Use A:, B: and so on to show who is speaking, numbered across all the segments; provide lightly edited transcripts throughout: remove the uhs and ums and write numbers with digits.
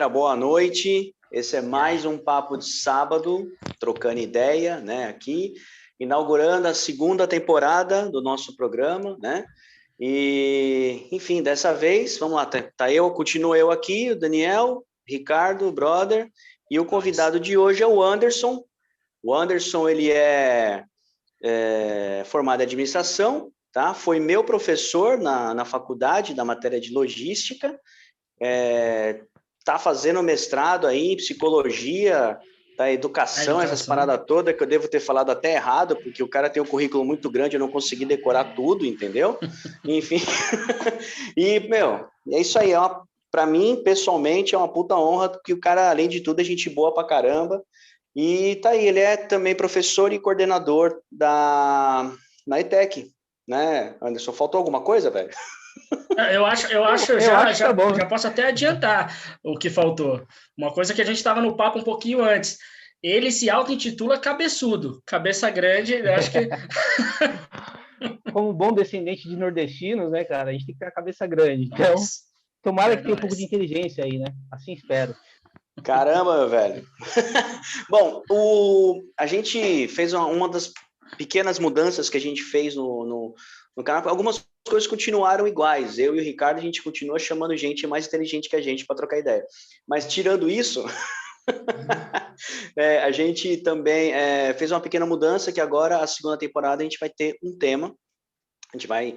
A: galera, boa noite. Esse é mais um papo de sábado, trocando ideia, né, aqui, inaugurando a segunda temporada do nosso programa, né? E, enfim, dessa vez, vamos lá, continuo eu aqui, o Daniel, Ricardo, o brother, e o convidado de hoje é o Anderson. O Anderson, ele é formado em administração, tá? Foi meu professor na faculdade da matéria de logística, tá fazendo mestrado aí em psicologia da educação, essas paradas todas que eu devo ter falado até errado, porque o cara tem um currículo muito grande, eu não consegui decorar tudo, entendeu? Enfim. E, meu, é isso aí. Pra mim, pessoalmente, é uma puta honra, porque o cara, além de tudo, é gente boa pra caramba. E tá aí, ele é também professor e coordenador na ETEC, né, Anderson? Faltou alguma coisa, velho?
B: Eu acho, já posso até adiantar o que faltou. Uma coisa que a gente estava no papo um pouquinho antes. Ele se auto-intitula cabeçudo, cabeça grande, eu acho que...
C: Como bom descendente de nordestinos, né, cara, a gente tem que ter a cabeça grande. Então, tomara que tenha um pouco de inteligência aí, né? Assim espero.
A: Caramba, meu velho. Bom, a gente fez uma das pequenas mudanças que a gente fez no canal. Algumas coisas continuaram iguais. Eu e o Ricardo, a gente continua chamando gente mais inteligente que a gente para trocar ideia. Mas tirando isso, a gente também fez uma pequena mudança, que agora, a segunda temporada, a gente vai ter um tema. A gente vai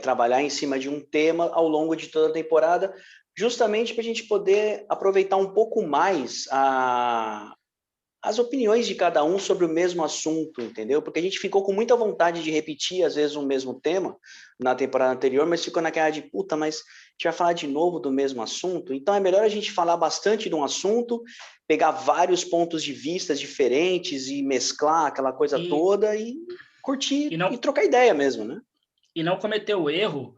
A: trabalhar em cima de um tema ao longo de toda a temporada, justamente para a gente poder aproveitar um pouco mais as opiniões de cada um sobre o mesmo assunto, entendeu? Porque a gente ficou com muita vontade de repetir, às vezes, o mesmo tema na temporada anterior, mas ficou naquela de, puta, mas a gente vai falar de novo do mesmo assunto? Então é melhor a gente falar bastante de um assunto, pegar vários pontos de vista diferentes e mesclar aquela coisa toda e curtir e trocar ideia mesmo, né?
B: E não cometer o erro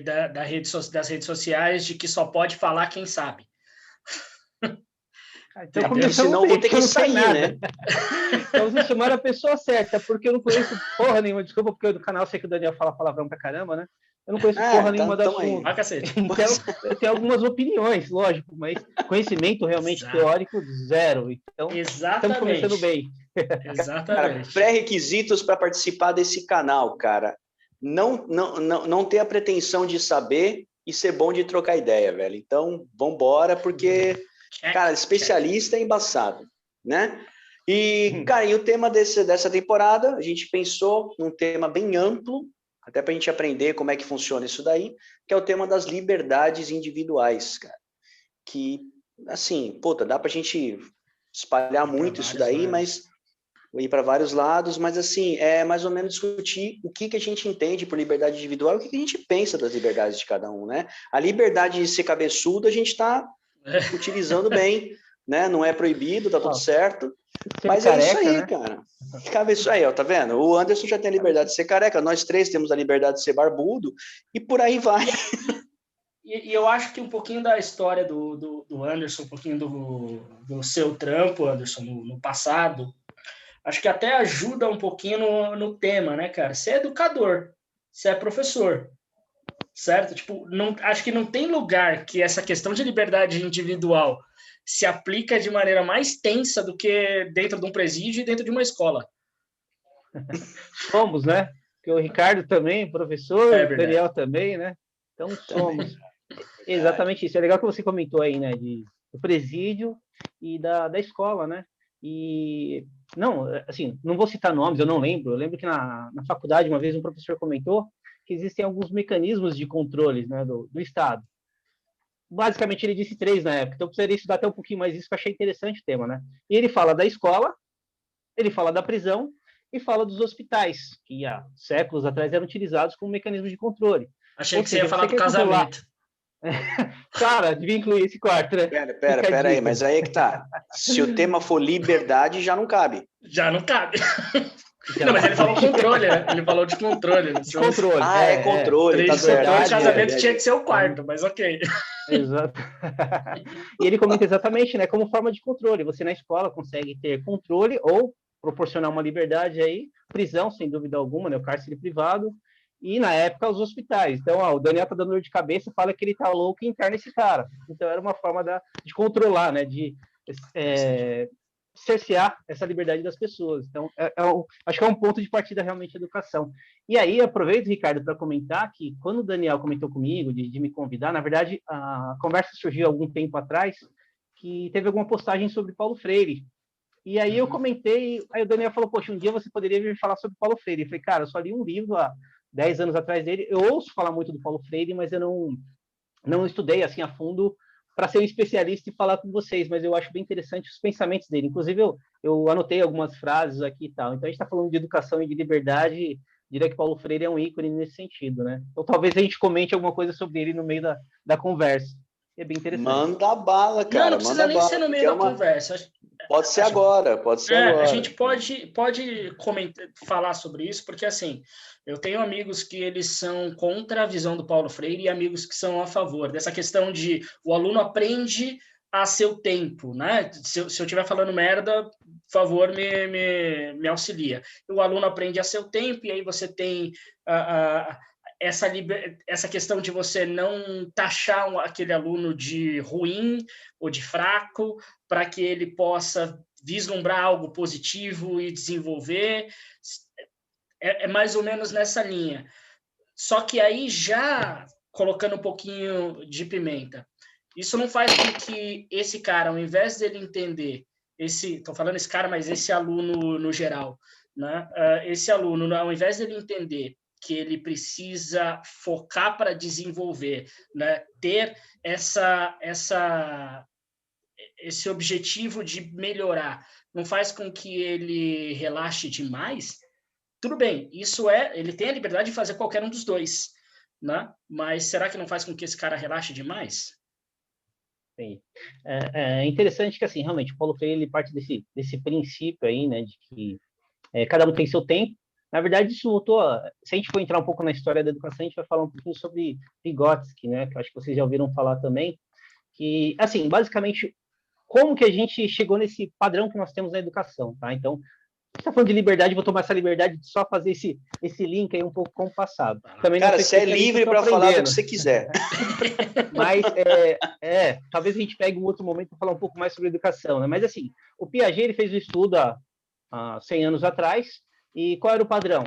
B: das redes sociais de que só pode falar quem sabe.
C: Então, senão
A: vou ter que sair, né?
C: Então, vocês chamaram a pessoa certa, porque eu não conheço porra nenhuma. Desculpa, porque do canal eu sei que o Daniel fala palavrão pra caramba, né? Eu não conheço porra nenhuma do assunto. Então, eu tenho algumas opiniões, lógico, mas conhecimento realmente teórico, zero. Então, estamos começando bem.
B: Exatamente.
A: Pré-requisitos para participar desse canal, cara. Não ter a pretensão de saber e ser bom de trocar ideia, velho. Então, vambora, porque, cara, especialista é embaçado, né? E, cara, e o tema dessa temporada, a gente pensou num tema bem amplo, até para a gente aprender como é que funciona isso daí, que é o tema das liberdades individuais, cara. Que, assim, puta, dá para a gente espalhar muito isso daí, mas ir para vários lados, mas assim, é mais ou menos discutir o que a gente entende por liberdade individual e o que a gente pensa das liberdades de cada um, né? A liberdade de ser cabeçudo a gente está utilizando bem, né? Não é proibido, tá tudo certo. Mas careca, é isso aí, né, cara. Cabeça aí, ó, tá vendo? O Anderson já tem a liberdade de ser careca, nós três temos a liberdade de ser barbudo e por aí vai.
B: E eu acho que um pouquinho da história do Anderson, um pouquinho do seu trampo, Anderson, no passado, acho que até ajuda um pouquinho no tema, né, cara? Você é educador, você é professor, certo? Tipo, acho que não tem lugar que essa questão de liberdade individual se aplica de maneira mais tensa do que dentro de um presídio e dentro de uma escola.
C: Somos, né? Porque o Ricardo também, professor, o Daniel também, né? Então, somos. Exatamente isso. É legal que você comentou aí, né? Do presídio e da escola, né? E, não, assim, não vou citar nomes, eu não lembro. Eu lembro que na faculdade, uma vez, um professor comentou que existem alguns mecanismos de controles, né, do Estado. Basicamente, ele disse 3 na época, então eu precisaria estudar até um pouquinho mais isso, que eu achei interessante o tema, né? E ele fala da escola, ele fala da prisão e fala dos hospitais, que há séculos atrás eram utilizados como mecanismo de controle.
B: Achei que você ia falar do casamento.
C: Cara, devia incluir esse quarto, né?
A: Pera aí, mas aí é que tá. Se o tema for liberdade, já não cabe.
B: Já não cabe. Não, mas ele falou controle, né? Ele falou de controle.
C: De controle.
A: Controle.
B: Tá certo. O casamento tinha que ser o quarto, mas ok.
C: Exato. E ele comenta exatamente, né, como forma de controle. Você na escola consegue ter controle ou proporcionar uma liberdade aí, prisão, sem dúvida alguma, né, o cárcere privado, e na época os hospitais. Então, o Daniel tá dando dor de cabeça, fala que ele tá louco e interna esse cara. Então, era uma forma de controlar, né, de cercear essa liberdade das pessoas. Então, acho que é um ponto de partida realmente a educação. E aí, aproveito, Ricardo, para comentar que quando o Daniel comentou comigo de me convidar, na verdade, a conversa surgiu algum tempo atrás, que teve alguma postagem sobre Paulo Freire. E aí eu comentei, aí o Daniel falou, poxa, um dia você poderia vir falar sobre Paulo Freire. Eu falei, cara, eu só li um livro há 10 anos atrás dele, eu ouço falar muito do Paulo Freire, mas eu não estudei assim a fundo para ser um especialista e falar com vocês, mas eu acho bem interessante os pensamentos dele. Inclusive, eu anotei algumas frases aqui e tal. Então, a gente está falando de educação e de liberdade, diria que Paulo Freire é um ícone nesse sentido, né? Então, talvez a gente comente alguma coisa sobre ele no meio da conversa. É bem interessante.
A: Manda bala, cara.
B: Não precisa nem ser no meio da conversa.
A: Pode ser agora, pode ser agora.
B: A gente pode comentar, falar sobre isso, porque assim, eu tenho amigos que eles são contra a visão do Paulo Freire e amigos que são a favor dessa questão de o aluno aprende a seu tempo, né? Se eu estiver falando merda, por favor, me auxilia. O aluno aprende a seu tempo e aí você tem essa questão de você não taxar aquele aluno de ruim ou de fraco para que ele possa vislumbrar algo positivo e desenvolver. É mais ou menos nessa linha. Só que aí, já colocando um pouquinho de pimenta, isso não faz com que esse cara, ao invés dele entender, estou falando esse cara, mas esse aluno no geral, né? Esse aluno, ao invés dele entender que ele precisa focar para desenvolver, né? Ter esse objetivo de melhorar, não faz com que ele relaxe demais, tudo bem, ele tem a liberdade de fazer qualquer um dos dois, né? Mas será que não faz com que esse cara relaxe demais?
C: Sim. É interessante que, assim, realmente, o Paulo Freire, ele parte desse princípio aí, né, de que cada um tem seu tempo. Na verdade, isso voltou se a gente for entrar um pouco na história da educação, a gente vai falar um pouquinho sobre Vygotsky, né, que eu acho que vocês já ouviram falar também, que, assim, basicamente, como que a gente chegou nesse padrão que nós temos na educação, tá? Então, você está falando de liberdade, vou tomar essa liberdade de só fazer esse link aí um pouco com o passado.
A: Também cara, você é livre para falar do que você quiser.
C: Mas, talvez a gente pegue um outro momento para falar um pouco mais sobre educação, né? Mas, assim, o Piaget, ele fez um estudo há 100 anos atrás, e qual era o padrão?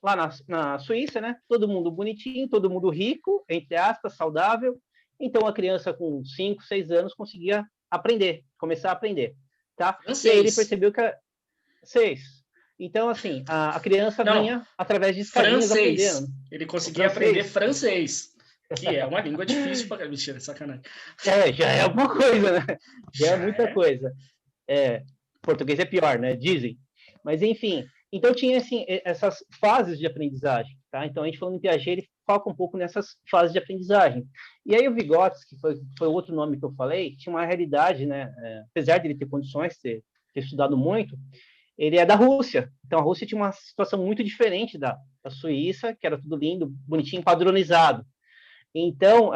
C: Lá na Suíça, né? Todo mundo bonitinho, todo mundo rico, entre aspas, saudável. Então, a criança com 5, 6 anos conseguia começar a aprender, tá? E aí ele percebeu que... 6. Então, assim, a criança vinha através de escadinhas aprendendo.
B: Ele conseguia aprender francês, que é uma língua difícil para... Mentira, sacanagem.
C: Já é alguma coisa, né? Já é muita coisa. Português é pior, né? Dizem. Mas, enfim, então tinha, assim, essas fases de aprendizagem, tá? Então, a gente falando em Piaget, ele foca um pouco nessas fases de aprendizagem. E aí o Vygotsky, que foi outro nome que eu falei, tinha uma realidade, né? Apesar de ele ter condições, ter estudado muito, ele é da Rússia. Então, a Rússia tinha uma situação muito diferente da Suíça, que era tudo lindo, bonitinho, padronizado. Então,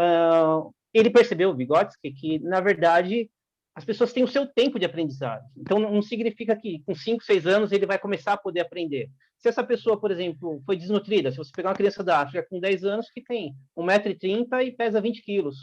C: ele percebeu, o Vygotsky, que, na verdade, as pessoas têm o seu tempo de aprendizagem. Então, não significa que com 5, 6 anos ele vai começar a poder aprender. Se essa pessoa, por exemplo, foi desnutrida, se você pegar uma criança da África com 10 anos que tem 1,30 m e pesa 20 quilos,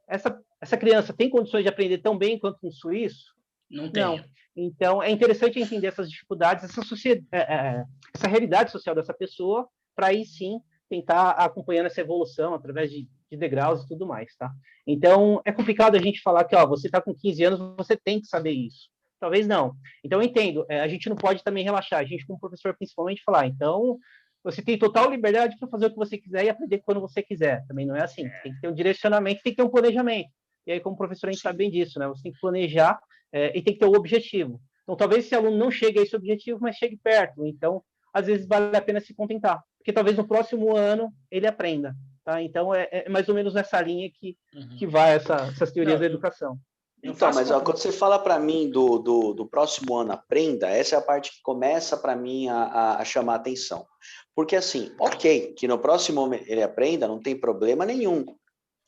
C: essa criança tem condições de aprender tão bem quanto um suíço?
B: Não tem. Não.
C: Então, é interessante entender essas dificuldades, essa realidade social dessa pessoa, para aí sim tentar acompanhando essa evolução através de degraus e tudo mais, tá? Então, é complicado a gente falar que, você está com 15 anos, você tem que saber isso. Talvez não. Então, eu entendo. A gente não pode também relaxar. A gente, como professor, principalmente, falar, então, você tem total liberdade para fazer o que você quiser e aprender quando você quiser. Também não é assim. Tem que ter um direcionamento, tem que ter um planejamento. E aí, como professor, a gente sabe bem disso, né? Você tem que planejar e tem que ter o objetivo. Então, talvez esse aluno não chegue a esse objetivo, mas chegue perto. Então, às vezes, vale a pena se contentar. Porque talvez no próximo ano ele aprenda. Tá? Então, é mais ou menos nessa linha que vai essas teorias da educação.
A: Então, mas quando você fala para mim do próximo ano aprenda, essa é a parte que começa para mim a chamar a atenção. Porque assim, ok, que no próximo ano ele aprenda, não tem problema nenhum.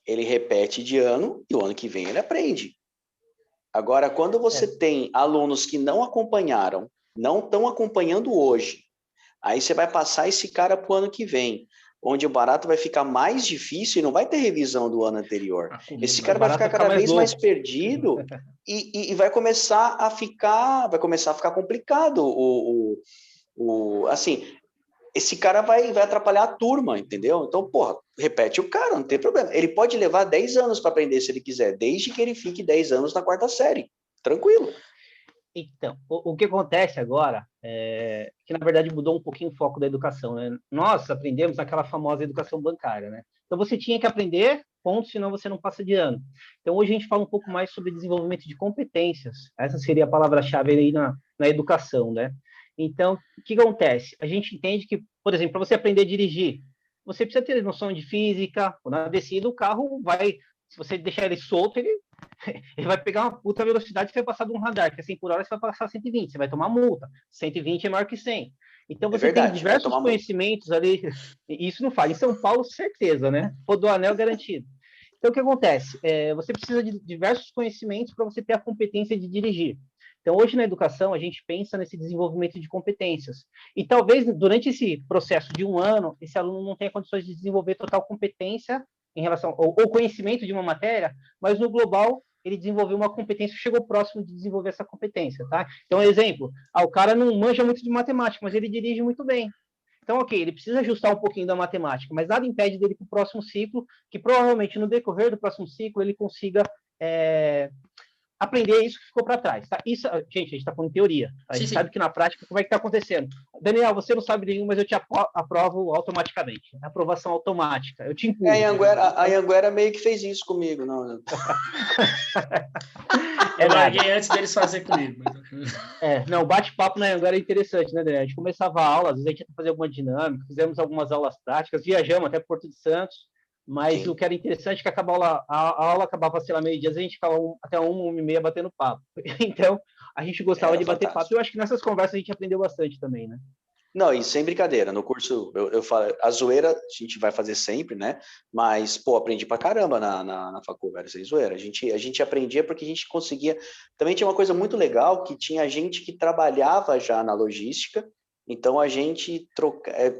A: Ele repete de ano e o ano que vem ele aprende. Agora, quando você tem alunos que não acompanharam, não estão acompanhando hoje, Aí você vai passar esse cara para o ano que vem, onde o barato vai ficar mais difícil e não vai ter revisão do ano anterior. Esse cara vai ficar cada vez mais perdido e vai começar a ficar complicado. Assim, esse cara vai atrapalhar a turma, entendeu? Então, porra, repete o cara, não tem problema. Ele pode levar 10 anos para aprender se ele quiser, desde que ele fique 10 anos na quarta série. Tranquilo.
C: Então, o que acontece agora é que, na verdade, mudou um pouquinho o foco da educação, né? Nós aprendemos aquela famosa educação bancária, né? Então, você tinha que aprender, ponto, senão você não passa de ano. Então, hoje a gente fala um pouco mais sobre desenvolvimento de competências. Essa seria a palavra-chave aí na educação, né? Então, o que acontece? A gente entende que, por exemplo, para você aprender a dirigir, você precisa ter noção de física, na descida o carro vai, se você deixar ele solto, ele vai pegar uma puta velocidade que vai passar de um radar, que é 100 por hora, você vai passar 120, você vai tomar multa. 120 é maior que 100. Então, você tem diversos conhecimentos ali, e isso não faz. Em São Paulo, certeza, né? Rodoanel garantido. Então, o que acontece? Você precisa de diversos conhecimentos para você ter a competência de dirigir. Então, hoje na educação, a gente pensa nesse desenvolvimento de competências. E talvez, durante esse processo de um ano, esse aluno não tenha condições de desenvolver total competência em relação ou conhecimento de uma matéria, mas no global ele desenvolveu uma competência, chegou próximo de desenvolver essa competência, tá? Então, exemplo, o cara não manja muito de matemática, mas ele dirige muito bem. Então, ok, ele precisa ajustar um pouquinho da matemática, mas nada impede dele para o próximo ciclo, que provavelmente no decorrer do próximo ciclo ele consiga aprender isso que ficou para trás, tá? Isso, gente, a gente está falando teoria. A gente sabe que na prática, como é que está acontecendo? Daniel, você não sabe nenhum, mas eu te aprovo automaticamente. Aprovação automática. Eu te empurro.
A: A Anhanguera meio que fez isso comigo, não?
B: Eu larguei antes deles fazer comigo.
C: Não, bate-papo na Anhanguera é interessante, né, Daniel? A gente começava a aula, às vezes a gente ia fazer alguma dinâmica, fizemos algumas aulas práticas, viajamos até Porto de Santos, mas sim, o que era interessante é que a aula acabava, sei lá, meio-dia, a gente ficava até 1h30 batendo papo. Então, a gente gostava de bater papo. Eu acho que nessas conversas a gente aprendeu bastante também, né?
A: Não, e sem brincadeira, no curso, eu falo, a zoeira a gente vai fazer sempre, né? Mas, pô, aprendi pra caramba na facul, velho, sem zoeira. A gente aprendia porque a gente conseguia... Também tinha uma coisa muito legal, que tinha gente que trabalhava já na logística, então a gente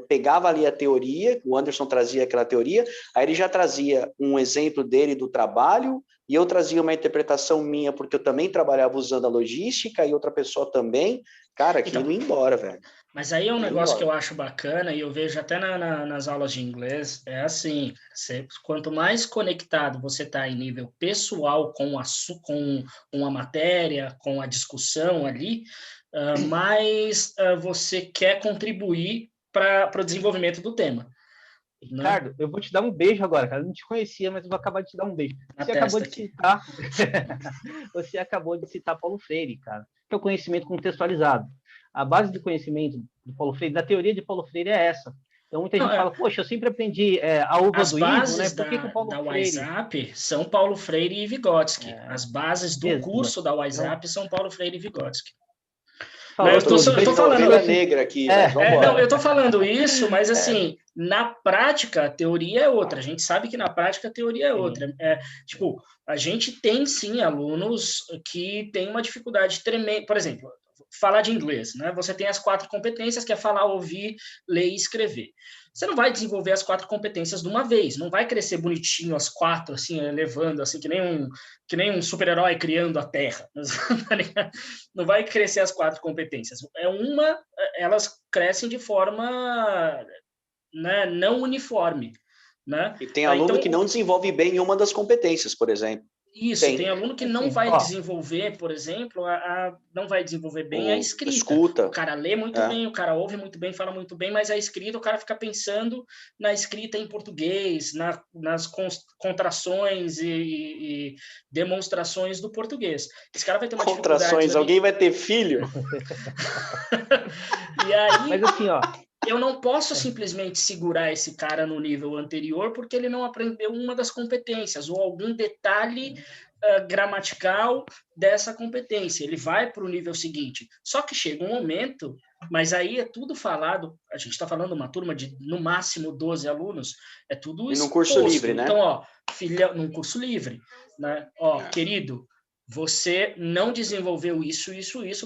A: pegava ali a teoria, o Anderson trazia aquela teoria, aí ele já trazia um exemplo dele do trabalho, e eu trazia uma interpretação minha, porque eu também trabalhava usando a logística, e outra pessoa também. Cara, aquilo ia embora, velho.
B: Mas aí é um negócio que eu acho bacana, e eu vejo até nas aulas de inglês, é assim, quanto mais conectado você está em nível pessoal com a matéria, com a discussão ali, mais você quer contribuir para o desenvolvimento do tema.
C: Ricardo, né? Eu vou te dar um beijo agora, cara. Eu não te conhecia, mas eu vou acabar de te dar um beijo. Você acabou de citar Paulo Freire, cara, que é o conhecimento contextualizado. A base do conhecimento do Paulo Freire, da teoria de Paulo Freire é essa. Então, muita gente fala, poxa, eu sempre aprendi a uva do Ivo, né? Por que o Paulo
B: da
C: Freire?
B: WhatsApp são Paulo Freire e Vygotsky. As bases do curso da WhatsApp são Paulo Freire e Vygotsky.
A: Eu tô falando negra aqui,
B: eu tô falando isso, mas assim, na prática a teoria é outra. A gente sabe que na prática a teoria é outra. Tipo, a gente tem sim alunos que têm uma dificuldade tremenda. Por exemplo, falar de inglês, né? Você tem as 4 competências, que é falar, ouvir, ler e escrever. Você não vai desenvolver as 4 competências de uma vez, não vai crescer bonitinho as 4, assim, elevando, assim, que nem um super-herói criando a Terra. Não vai crescer as 4 competências. Elas crescem de forma, né, não uniforme. Né?
A: E tem aluno que não desenvolve bem uma das competências, por exemplo.
B: Isso, tem aluno que não vai desenvolver, por exemplo, não vai desenvolver bem a escrita. O cara lê muito bem, o cara ouve muito bem, fala muito bem, mas a escrita, o cara fica pensando na escrita em português, nas contrações e demonstrações do português. Esse cara vai ter uma
A: dificuldade. Alguém vai ter filho?
B: E aí...
C: Mas assim,
B: eu não posso simplesmente segurar esse cara no nível anterior porque ele não aprendeu uma das competências ou algum detalhe gramatical dessa competência. Ele vai para o nível seguinte. Só que chega um momento, mas aí é tudo falado, a gente está falando uma turma de, no máximo, 12 alunos, é tudo exposto.
A: E num curso livre, né?
B: Então, filha, num curso livre, né? Querido, você não desenvolveu isso,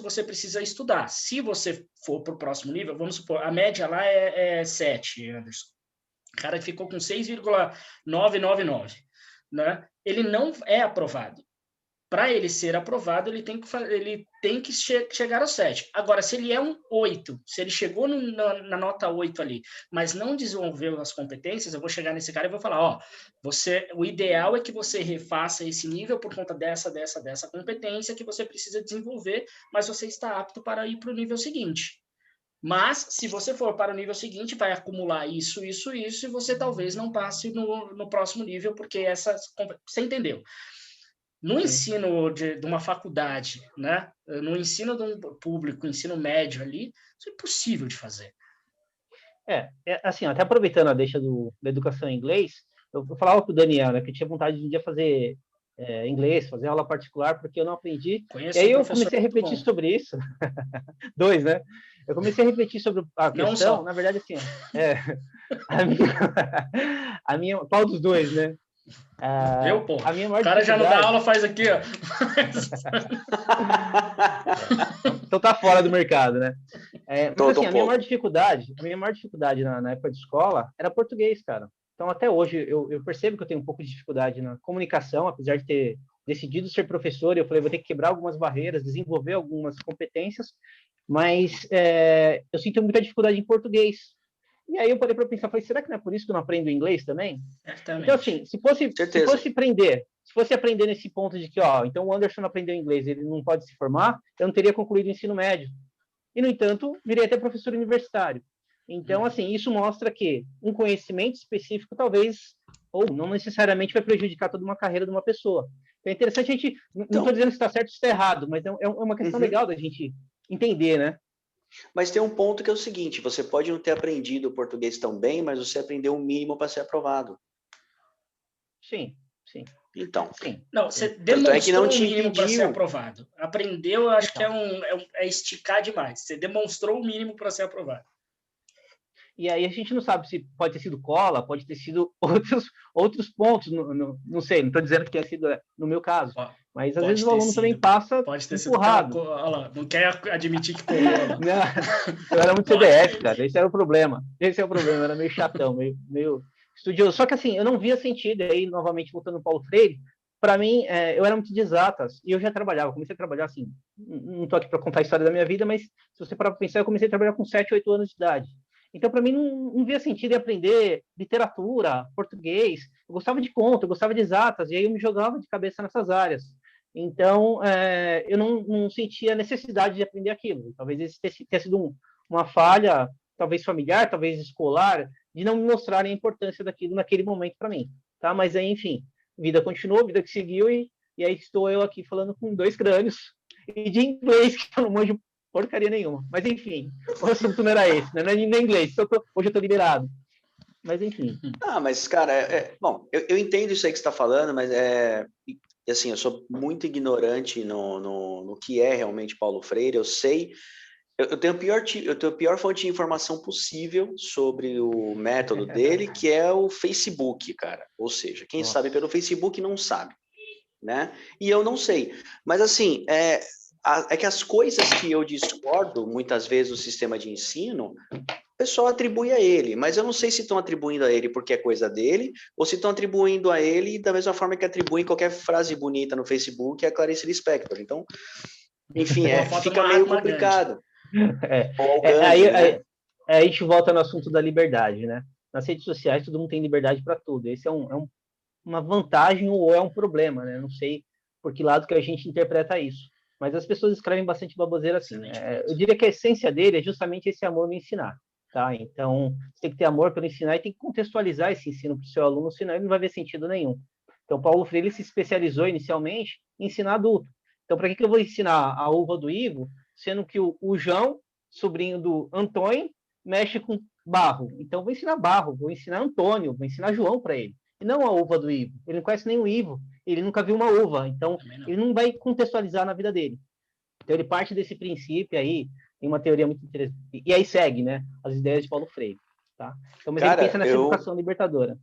B: você precisa estudar. Se você for para o próximo nível, vamos supor, a média lá é 7, Anderson. O cara ficou com 6,999, né? Ele não é aprovado. Para ele ser aprovado, ele tem que chegar ao 7. Agora, se ele é um 8, se ele chegou na nota 8 ali, mas não desenvolveu as competências, eu vou chegar nesse cara e vou falar, ó, o ideal é que você refaça esse nível por conta dessa competência que você precisa desenvolver, mas você está apto para ir para o nível seguinte. Mas, se você for para o nível seguinte, vai acumular isso, e você talvez não passe no próximo nível, porque você entendeu? No ensino de uma faculdade, né? No ensino de um público, ensino médio ali, isso é impossível de fazer.
C: Assim, até aproveitando a deixa da educação em inglês, eu falava com o Daniel, né, que eu tinha vontade de um dia fazer inglês, fazer aula particular, porque eu não aprendi.
B: Conheço
C: e aí eu comecei a refletir sobre isso. 2, né? Eu comecei a refletir sobre a questão, na verdade, assim, a minha, qual dos dois, né?
B: Viu, pô?
C: A minha maior
B: o cara já não dá aula, faz aqui, ó.
C: Então tá fora do mercado, né? Mas assim, a minha maior dificuldade na época de escola era português, cara. Então até hoje eu percebo que eu tenho um pouco de dificuldade na comunicação, apesar de ter decidido ser professor, eu falei, vou ter que quebrar algumas barreiras, desenvolver algumas competências, mas eu sinto muita dificuldade em português. E aí eu parei para pensar, falei, será que não é por isso que eu não aprendo inglês também?
B: Certamente.
C: Então, assim, se fosse aprender nesse ponto de que, então o Anderson não aprendeu inglês, ele não pode se formar, eu não teria concluído o ensino médio. E, no entanto, virei até professor universitário. Então, assim, isso mostra que um conhecimento específico talvez, ou não necessariamente vai prejudicar toda uma carreira de uma pessoa. Então, é interessante a gente, não estou dizendo se está certo ou se está errado, mas é uma questão legal da gente entender, né?
A: Mas tem um ponto que é o seguinte, você pode não ter aprendido o português tão bem, mas você aprendeu o mínimo para ser aprovado.
C: Sim.
A: Então.
B: Sim. Não, você demonstrou o mínimo para ser aprovado. Aprendeu, eu acho que é esticar demais. Você demonstrou o mínimo para ser aprovado.
C: E aí a gente não sabe se pode ter sido cola, pode ter sido outros pontos, não sei, não estou dizendo que tenha sido no meu caso, mas às vezes o aluno também passa empurrado.
B: Olha lá, não quer admitir que colou.
C: Eu era muito CDF, cara, esse era o problema, eu era meio chatão, meio estudioso, só que assim, eu não via sentido, aí novamente voltando ao Paulo Freire, para mim, eu era muito de exatas, e eu já trabalhava, comecei a trabalhar assim, não estou aqui para contar a história da minha vida, mas se você parar para pensar, eu comecei a trabalhar com 7, 8 anos de idade. Então, para mim, não via sentido em aprender literatura, português. Eu gostava de conta, eu gostava de exatas, e aí eu me jogava de cabeça nessas áreas. Então, eu não sentia necessidade de aprender aquilo. Talvez isso tenha sido uma falha, talvez familiar, talvez escolar, de não me mostrarem a importância daquilo naquele momento para mim. Tá? Mas aí, enfim, vida continuou, vida que seguiu, e aí estou eu aqui falando com 2 crânios, e de inglês, que eu não manjo porcaria nenhuma. Mas, enfim, o assunto não era esse, né? Não é nem inglês. Hoje eu tô liberado. Mas, enfim.
A: Mas, cara, bom, eu entendo isso aí que você está falando, mas assim, eu sou muito ignorante no que é realmente Paulo Freire. Eu sei, eu tenho a pior fonte de informação possível sobre o método dele, que é o Facebook, cara. Ou seja, quem sabe pelo Facebook não sabe, né? E eu não sei. Mas, assim, é que as coisas que eu discordo, muitas vezes, do sistema de ensino, o pessoal atribui a ele, mas eu não sei se estão atribuindo a ele porque é coisa dele, ou se estão atribuindo a ele da mesma forma que atribuem qualquer frase bonita no Facebook a Clarice Lispector. Então, enfim, fica meio complicado.
C: Aí a gente volta no assunto da liberdade, né? Nas redes sociais, todo mundo tem liberdade para tudo. Esse é uma vantagem ou é um problema, né? Não sei por que lado que a gente interpreta isso. Mas as pessoas escrevem bastante baboseira assim. Eu diria que a essência dele é justamente esse amor no ensinar. Tá? Então, você tem que ter amor pelo ensinar e tem que contextualizar esse ensino para o seu aluno, senão ele não vai ver sentido nenhum. Então, Paulo Freire se especializou inicialmente em ensinar adulto. Então, para que eu vou ensinar a uva do Ivo, sendo que o João, sobrinho do Antônio, mexe com barro? Então, vou ensinar barro, vou ensinar Antônio, vou ensinar João para ele. E não a uva do Ivo. Ele não conhece nem o Ivo, ele nunca viu uma uva, então ele não vai contextualizar na vida dele. Então, ele parte desse princípio aí, tem uma teoria muito interessante. E aí segue, né? As ideias de Paulo Freire. Tá? Então, mas ele pensa nessa educação libertadora.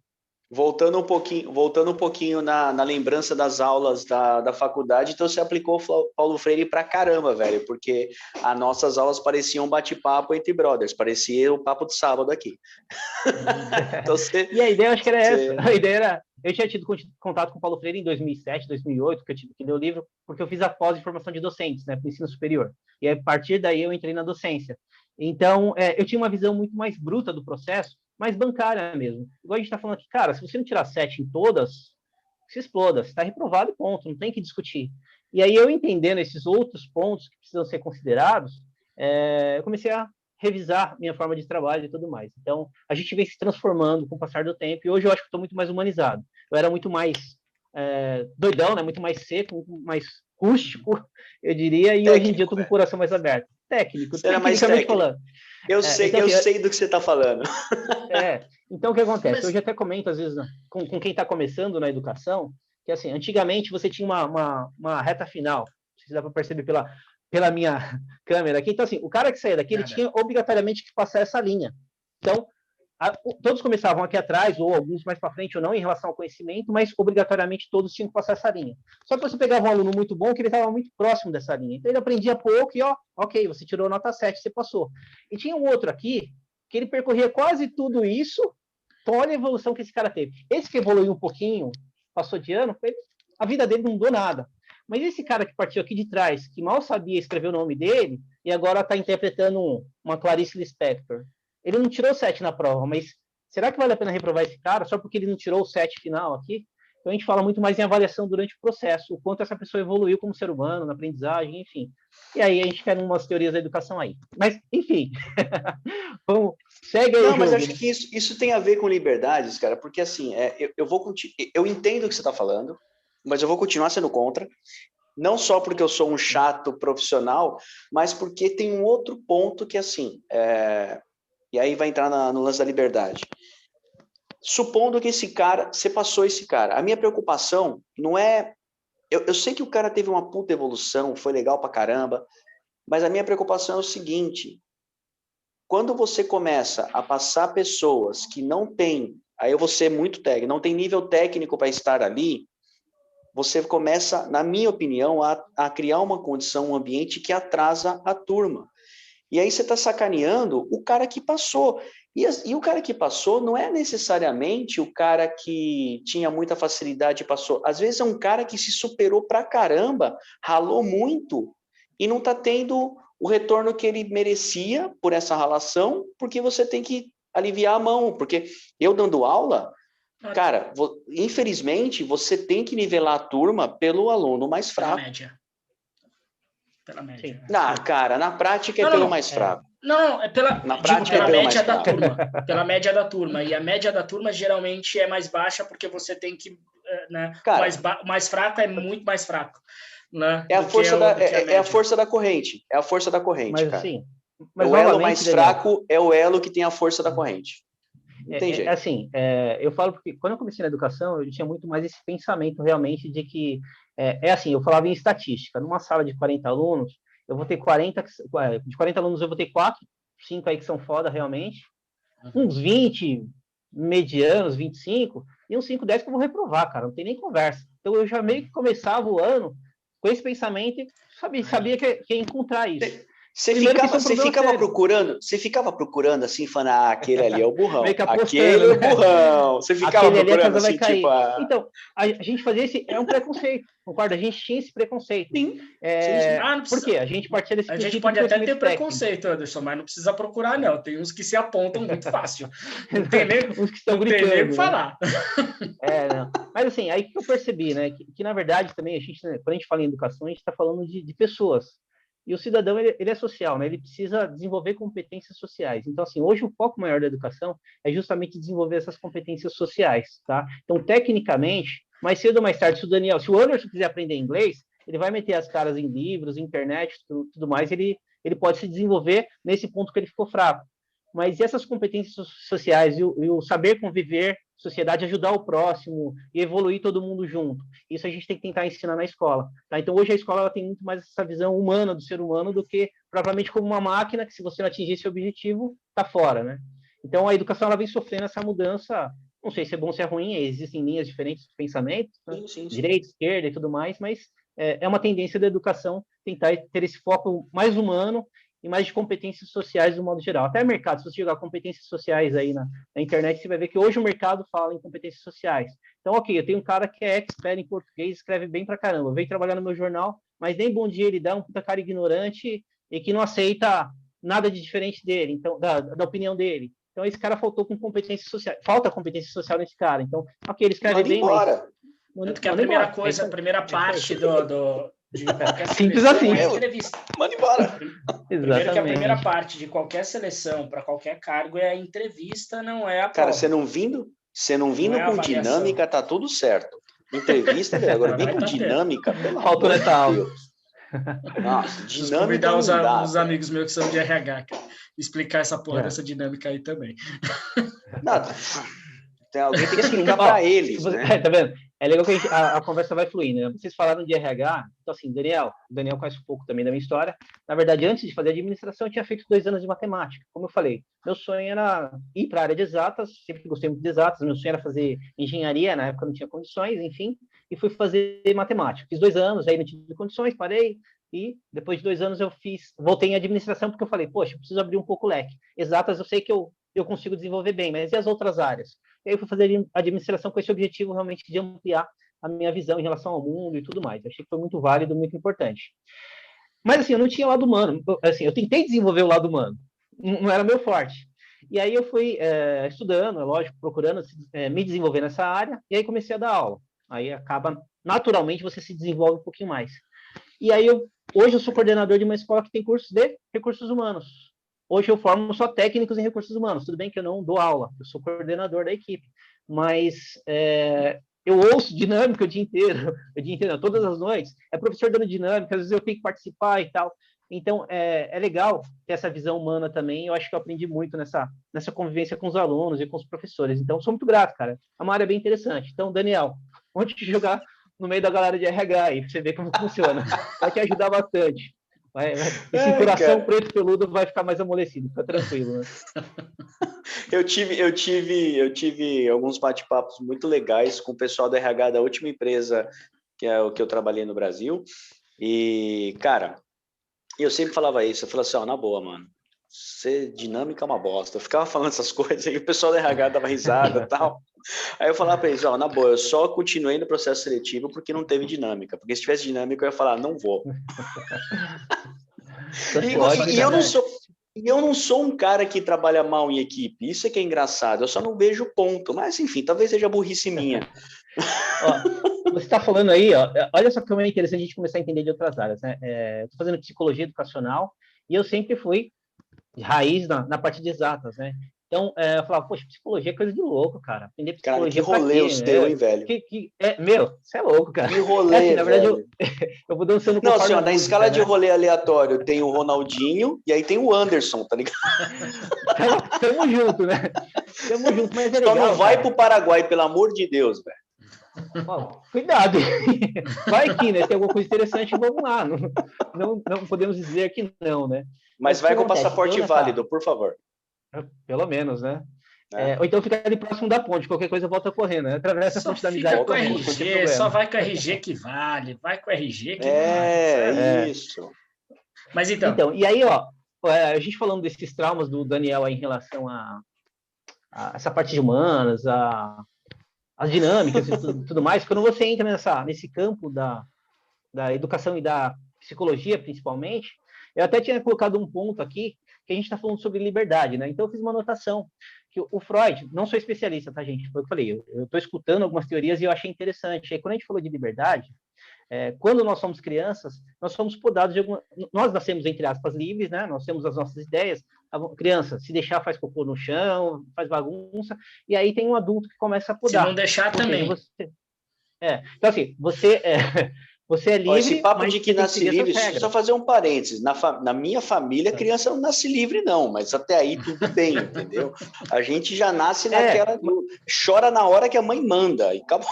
A: voltando um pouquinho na lembrança das aulas da faculdade, então você aplicou Paulo Freire pra caramba, velho, porque as nossas aulas pareciam um bate-papo entre brothers, parecia o papo de sábado aqui.
C: Então, e a ideia, acho que era essa. A ideia era... Eu tinha tido contato com o Paulo Freire em 2007, 2008, que eu tive que ler o livro, porque eu fiz a pós de formação de docentes, né, para o ensino superior. E a partir daí eu entrei na docência. Então, eu tinha uma visão muito mais bruta do processo, mais bancária mesmo. Igual a gente está falando aqui, cara, se você não tirar 7 em todas, se exploda, você está reprovado e ponto, não tem que discutir. E aí, eu entendendo esses outros pontos que precisam ser considerados, eu comecei a revisar minha forma de trabalho e tudo mais. Então, a gente vem se transformando com o passar do tempo, e hoje eu acho que estou muito mais humanizado. Eu era muito mais doidão, né? Muito mais seco, muito mais rústico, eu diria, e hoje em dia eu estou com o coração mais aberto. Técnico,
A: você era mais técnico.
C: Falando.
A: Eu sei do que você está falando.
C: Então, o que acontece? Eu já até comento, às vezes, com quem está começando na educação, que, assim, antigamente você tinha uma reta final, não sei se dá para perceber pela minha câmera aqui. Então, assim, o cara que saía daqui, ele tinha obrigatoriamente que passar essa linha. Então, todos começavam aqui atrás, ou alguns mais para frente ou não, em relação ao conhecimento, mas obrigatoriamente todos tinham que passar essa linha. Só que você pegava um aluno muito bom, que ele estava muito próximo dessa linha. Então, ele aprendia pouco e, ok, você tirou nota 7, você passou. E tinha um outro aqui, que ele percorria quase tudo isso, então olha a evolução que esse cara teve. Esse que evoluiu um pouquinho, passou de ano, a vida dele não mudou nada. Mas esse cara que partiu aqui de trás, que mal sabia escrever o nome dele, e agora está interpretando uma Clarice Lispector, ele não tirou 7 na prova, mas será que vale a pena reprovar esse cara só porque ele não tirou o 7 final aqui? Então a gente fala muito mais em avaliação durante o processo, o quanto essa pessoa evoluiu como ser humano, na aprendizagem, enfim. E aí a gente quer umas teorias da educação aí. Mas, enfim, vamos, segue aí.
A: Não, mas acho que isso tem a ver com liberdades, cara, porque assim, eu entendo o que você está falando, mas eu vou continuar sendo contra, não só porque eu sou um chato profissional, mas porque tem um outro ponto que, assim, e aí vai entrar no lance da liberdade. Supondo que esse cara, você passou esse cara, a minha preocupação não é... Eu sei que o cara teve uma puta evolução, foi legal pra caramba, mas a minha preocupação é o seguinte: quando você começa a passar pessoas que não têm, aí eu vou ser muito técnico, não tem nível técnico para estar ali, você começa, na minha opinião, a criar uma condição, um ambiente que atrasa a turma. E aí você está sacaneando o cara que passou. E o cara que passou não é necessariamente o cara que tinha muita facilidade e passou. Às vezes é um cara que se superou pra caramba, ralou muito, e não está tendo o retorno que ele merecia por essa ralação, porque você tem que aliviar a mão. Porque eu dando aula, cara, infelizmente, você tem que nivelar a turma pelo aluno mais fraco.
B: Pela média.
A: Cara, na prática é pelo mais fraco.
B: Não, é pela média da turma. Pela média da turma. E a média da turma geralmente é mais baixa porque você tem que... Né, cara, mais fraco é muito mais fraco. Né,
A: é a força da corrente. É a força da corrente,
C: mas,
A: cara.
C: Assim,
A: o elo mais fraco é o elo que tem a força da corrente. Não tem jeito.
C: Assim, eu falo porque quando eu comecei na educação, eu tinha muito mais esse pensamento realmente de que... assim, eu falava em estatística. Numa sala de 40 alunos, eu vou ter 40... De 40 alunos, eu vou ter 5 aí que são foda realmente. Uns 20 medianos, 25, e uns 5, 10 que eu vou reprovar, cara. Não tem nem conversa. Então, eu já meio que começava o ano com esse pensamento e sabia que ia encontrar isso.
A: Você ficava procurando assim, falando, aquele ali é o burrão.
C: Aquele é o
A: burrão. Você ficava procurando assim, tipo...
C: Então, a gente fazia é um preconceito, concorda? A gente tinha esse preconceito.
A: Sim.
C: Por quê? A gente partia desse
B: princípio. A gente pode até ter preconceito, Anderson, mas não precisa procurar, não. Tem uns que se apontam muito fácil. Não tem nem
C: uns que estão gritando,
B: tem nem o que falar.
C: Não. Mas assim, aí que eu percebi, né? Que na verdade também, quando a gente fala em educação, a gente está falando de pessoas. E o cidadão, ele é social, né? Ele precisa desenvolver competências sociais. Então, assim, hoje o foco maior da educação é justamente desenvolver essas competências sociais, tá? Então, tecnicamente, mais cedo ou mais tarde, se o Anderson quiser aprender inglês, ele vai meter as caras em livros, internet, tudo mais, ele pode se desenvolver nesse ponto que ele ficou fraco. Mas essas competências sociais e o saber conviver, sociedade, ajudar o próximo e evoluir todo mundo junto, isso a gente tem que tentar ensinar na escola. Tá? Então, hoje a escola ela tem muito mais essa visão humana do ser humano do que propriamente como uma máquina que, se você não atingir esse objetivo, está fora. Né? Então, a educação ela vem sofrendo essa mudança Não sei se é bom ou se é ruim, existem linhas diferentes de pensamento, né?
A: Sim.
C: Direita, esquerda e tudo mais, mas é uma tendência da educação tentar ter esse foco mais humano e mais de competências sociais do modo geral. Até mercado, se você jogar competências sociais aí na internet, você vai ver que hoje o mercado fala em competências sociais. Então, ok, eu tenho um cara que é expert em português, escreve bem pra caramba, veio trabalhar no meu jornal, mas nem bom dia ele dá, um puta cara ignorante e que não aceita nada de diferente dele, então da opinião dele. Então, esse cara faltou com competência social. Falta competência social nesse cara. Então, ok, ele escreve bem,
A: embora.
C: mas...
B: Tanto que a primeira coisa, a primeira parte de qualquer
C: simples assim.
B: É entrevista.
A: Manda embora.
B: Primeiro que a primeira parte de qualquer seleção para qualquer cargo é a entrevista, não é a prova.
A: Cara, você não vindo com dinâmica, tá tudo certo. Entrevista, agora vem com dinâmica, pelo
C: faltou nessa aula.
A: Nossa, dinâmica
B: convidar os amigos meus que são de RH, cara, explicar essa porra dessa dinâmica aí também.
A: Nada. Alguém tem que explicar para eles, né?
C: Tá vendo? É legal que a conversa vai fluindo, né? Vocês falaram de RH, então assim, o Daniel conhece um pouco também da minha história. Na verdade, antes de fazer administração, eu tinha feito 2 anos de matemática. Como eu falei, meu sonho era ir para a área de exatas, sempre gostei muito de exatas, meu sonho era fazer engenharia, na época não tinha condições, enfim, e fui fazer matemática. Fiz 2 anos, aí não tive condições, parei, e depois de 2 anos voltei em administração, porque eu falei, poxa, eu preciso abrir um pouco o leque. Exatas, eu sei que eu consigo desenvolver bem, mas e as outras áreas? E aí eu fui fazer administração com esse objetivo realmente de ampliar a minha visão em relação ao mundo e tudo mais. Eu achei que foi muito válido, muito importante. Mas assim, eu não tinha lado humano. Assim, eu tentei desenvolver o lado humano, não era meu forte. E aí eu fui estudando, é lógico, procurando me desenvolver nessa área, e aí comecei a dar aula. Aí acaba, naturalmente, você se desenvolve um pouquinho mais. E aí hoje eu sou coordenador de uma escola que tem cursos de recursos humanos. Hoje eu formo só técnicos em recursos humanos. Tudo bem que eu não dou aula, eu sou coordenador da equipe, mas eu ouço dinâmica o dia inteiro, todas as noites. É professor dando dinâmica, às vezes eu tenho que participar e tal. Então, é legal ter essa visão humana também. Eu acho que eu aprendi muito nessa convivência com os alunos e com os professores. Então, sou muito grato, cara. É uma área bem interessante. Então, Daniel, onde te jogar no meio da galera de RH aí, pra você ver como funciona. Vai te ajudar bastante. Esse coração preto peludo vai ficar mais amolecido, fica tranquilo, né?
A: Eu tive alguns bate-papos muito legais com o pessoal do RH da última empresa, que é o que eu trabalhei no Brasil. E, cara, eu sempre falava isso, eu falava assim, na boa, mano, ser dinâmica é uma bosta. Eu ficava falando essas coisas e o pessoal do RH dava risada e tal. Aí eu falava para eles, na boa, eu só continuei no processo seletivo porque não teve dinâmica. Porque se tivesse dinâmica, eu ia falar, não vou. E eu não sou um cara que trabalha mal em equipe. Isso é que é engraçado. Eu só não vejo ponto. Mas, enfim, talvez seja burrice minha.
C: Você está falando aí, olha só como é interessante a gente começar a entender de outras áreas, né? Estou fazendo psicologia educacional e eu sempre fui de raiz na parte de exatas, né? Então, eu falava, poxa, psicologia é coisa de louco, cara. Aprender psicologia
A: cara, que rolê o seu, hein, velho?
C: Você é louco, cara.
A: Que rolê,
C: na verdade, eu vou dançando com
A: não, senhor, na escala de rolê aleatório tem o Ronaldinho e aí tem o Anderson, tá ligado?
C: Tamo junto, né? Tamo junto, mas é legal.
A: Só não vai pro Paraguai, pelo amor de Deus, velho.
C: Cuidado. Vai que, né? Tem alguma coisa interessante, vamos lá. Não podemos dizer que não, né?
A: Mas vai com passaporte válido, por favor.
C: Pelo menos, né? Ou então fica ali próximo da ponte, qualquer coisa volta correndo, né? Atravessa a ponte da amizade.
B: Com RG, só vai com RG que vale, vai com RG que vale.
A: Isso.
B: Mas então,
C: e aí, a gente falando desses traumas do Daniel aí em relação a essa parte de humanas, as dinâmicas e tudo mais, quando você entra nesse campo da educação e da psicologia, principalmente, eu até tinha colocado um ponto aqui, que a gente está falando sobre liberdade, né? Então eu fiz uma anotação, que o Freud, não sou especialista, tá, gente? Foi o que eu falei, eu estou escutando algumas teorias e eu achei interessante. Aí quando a gente falou de liberdade, quando nós somos crianças, nós somos podados de nós nascemos, entre aspas, livres, né? Nós temos as nossas ideias. A criança, se deixar, faz cocô no chão, faz bagunça, e aí tem um adulto que começa a podar.
B: Se não deixar também.
C: Então, assim, você é livre.
A: Esse papo de que nasce livre, só fazer um parênteses. Na minha família, a criança não nasce livre, não, mas até aí tudo bem, entendeu? A gente já nasce naquela. Chora na hora que a mãe manda, e acabou.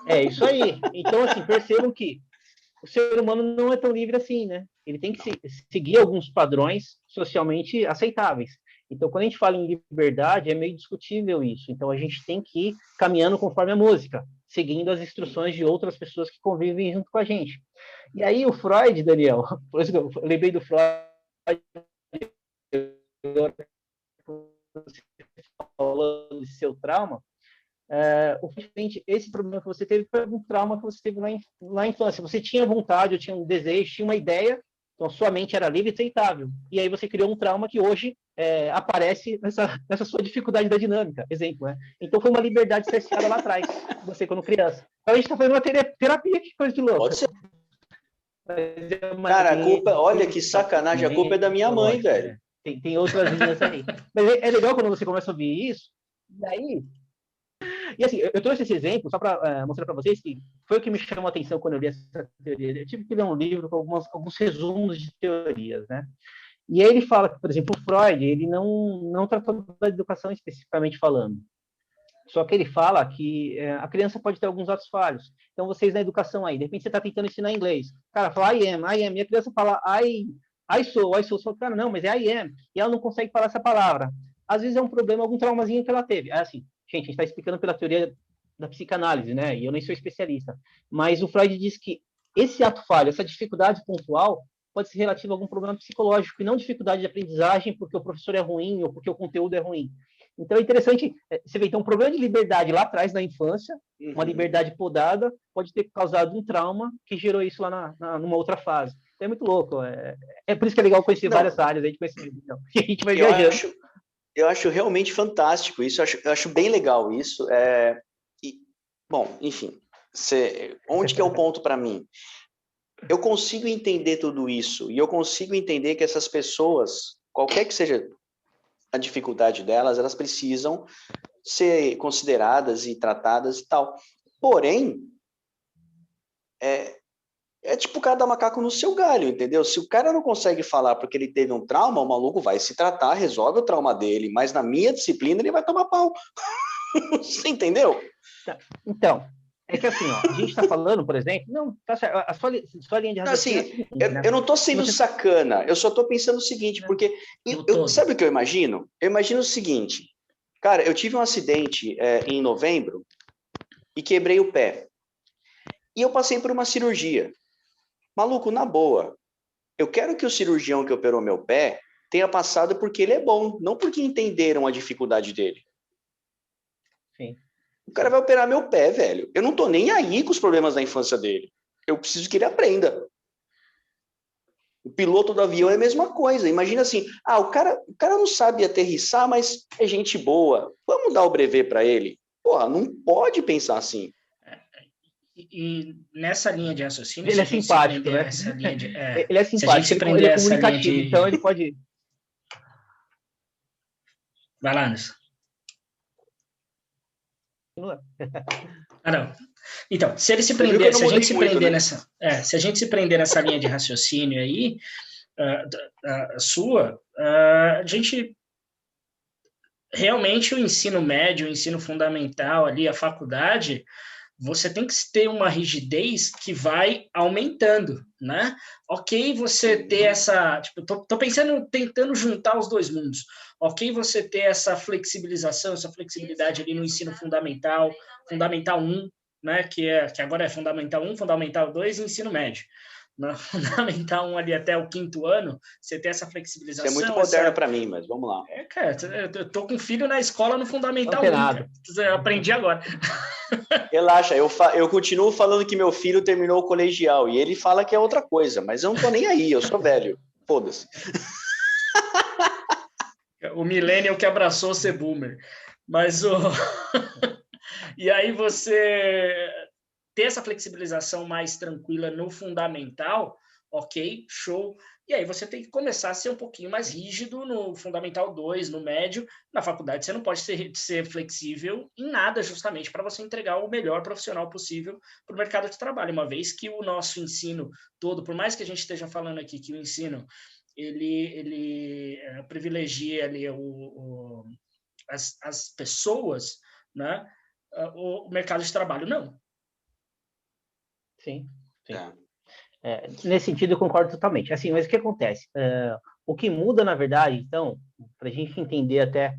C: É isso aí. Então, assim, percebam que o ser humano não é tão livre assim, né? Ele tem que seguir alguns padrões socialmente aceitáveis. Então, quando a gente fala em liberdade, é meio discutível isso. Então, a gente tem que ir caminhando conforme a música, seguindo as instruções de outras pessoas que convivem junto com a gente. E aí, o Freud, Daniel, por isso que eu lembrei do Freud, falando de seu trauma, esse problema que você teve foi um trauma que você teve na infância. Você tinha vontade, tinha um desejo, tinha uma ideia, então sua mente era livre e aceitável. E aí você criou um trauma que hoje aparece nessa sua dificuldade da dinâmica, exemplo, né? Então foi uma liberdade cerceada lá atrás, você quando criança. Então a gente está fazendo uma terapia, que coisa de louco.
A: Pode ser. Cara, a culpa, olha que sacanagem, a culpa é da minha mãe, velho.
C: Tem outras linhas aí. Mas é legal quando você começa a ouvir isso, e assim, eu trouxe esse exemplo só para mostrar para vocês que foi o que me chamou a atenção quando eu li essa teoria. Eu tive que ler um livro com alguns resumos de teorias, né? E aí ele fala que, por exemplo, o Freud, ele não tratou da educação especificamente falando. Só que ele fala que a criança pode ter alguns atos falhos. Então, vocês na educação aí, de repente você está tentando ensinar inglês. Cara, fala I am, e a criança fala I sou. Só, cara, não, mas é I am. E ela não consegue falar essa palavra. Às vezes é um problema, algum traumazinho que ela teve. É assim, gente, a gente está explicando pela teoria da psicanálise, né? E eu nem sou especialista. Mas o Freud diz que esse ato falho, essa dificuldade pontual, pode ser relativa a algum problema psicológico, e não dificuldade de aprendizagem porque o professor é ruim ou porque o conteúdo é ruim. Então é interessante, você vê, então, um problema de liberdade lá atrás, na infância, uma liberdade podada, pode ter causado um trauma que gerou isso lá numa outra fase. Então é muito louco. É por isso que é legal conhecer várias áreas aí de conhecimento. Então, que a gente vai viajando.
A: Eu acho realmente fantástico isso, eu acho bem legal isso. Bom, enfim, onde que é o ponto para mim? Eu consigo entender tudo isso, e eu consigo entender que essas pessoas, qualquer que seja a dificuldade delas, elas precisam ser consideradas e tratadas e tal. Porém, é tipo cada macaco no seu galho, entendeu? Se o cara não consegue falar porque ele teve um trauma, o maluco vai se tratar, resolve o trauma dele, mas na minha disciplina ele vai tomar pau. Você entendeu?
C: Então, é que assim, ó, a gente está falando, por exemplo, não, tá certo, a sua linha de raciocínio
A: assim, seguinte, né? Eu não estou sendo sacana, eu só estou pensando o seguinte, porque sabe o que eu imagino? Eu imagino o seguinte, cara, eu tive um acidente em novembro e quebrei o pé. E eu passei por uma cirurgia. Maluco, na boa, eu quero que o cirurgião que operou meu pé tenha passado porque ele é bom, não porque entenderam a dificuldade dele.
C: Sim.
A: O cara vai operar meu pé, velho. Eu não tô nem aí com os problemas da infância dele. Eu preciso que ele aprenda. O piloto do avião é a mesma coisa. Imagina assim, o cara não sabe aterrissar, mas é gente boa. Vamos dar o brevet para ele. Porra, não pode pensar assim.
B: E nessa linha de raciocínio,
C: ele é simpático, né? Ele é simpático, ele é comunicativo, então ele pode...
B: Vai lá, Anderson. Não. Então, se ele se prender, se a gente se prender nessa, se a gente se prender nessa linha de raciocínio aí, a gente realmente o ensino médio, o ensino fundamental ali, a faculdade, você tem que ter uma rigidez que vai aumentando, né? Ok, você ter essa... Tipo, tô pensando, tentando juntar os dois mundos. Ok, você ter essa flexibilização, essa flexibilidade ali no ensino fundamental 1, né? Que agora é Fundamental 1, Fundamental 2 e ensino médio. No Fundamental 1 ali até o 5º ano, você tem essa flexibilização.
A: Isso é muito moderno para mim, mas vamos lá.
B: Cara, eu tô com filho na escola no Fundamental 1, cara. Eu aprendi agora.
A: Relaxa, eu continuo falando que meu filho terminou o colegial e ele fala que é outra coisa, mas eu não tô nem aí, eu sou velho. Foda-se.
B: O millennial que abraçou ser boomer. Mas e aí você ter essa flexibilização mais tranquila no fundamental, ok, show. E aí você tem que começar a ser um pouquinho mais rígido no Fundamental 2, no médio. Na faculdade você não pode ser flexível em nada, justamente para você entregar o melhor profissional possível para o mercado de trabalho, uma vez que o nosso ensino todo, por mais que a gente esteja falando aqui que o ensino ele privilegia ali as pessoas, né? O mercado de trabalho não.
C: Sim. Nesse sentido, eu concordo totalmente. Assim, mas o que acontece? O que muda, na verdade, então, para a gente entender até,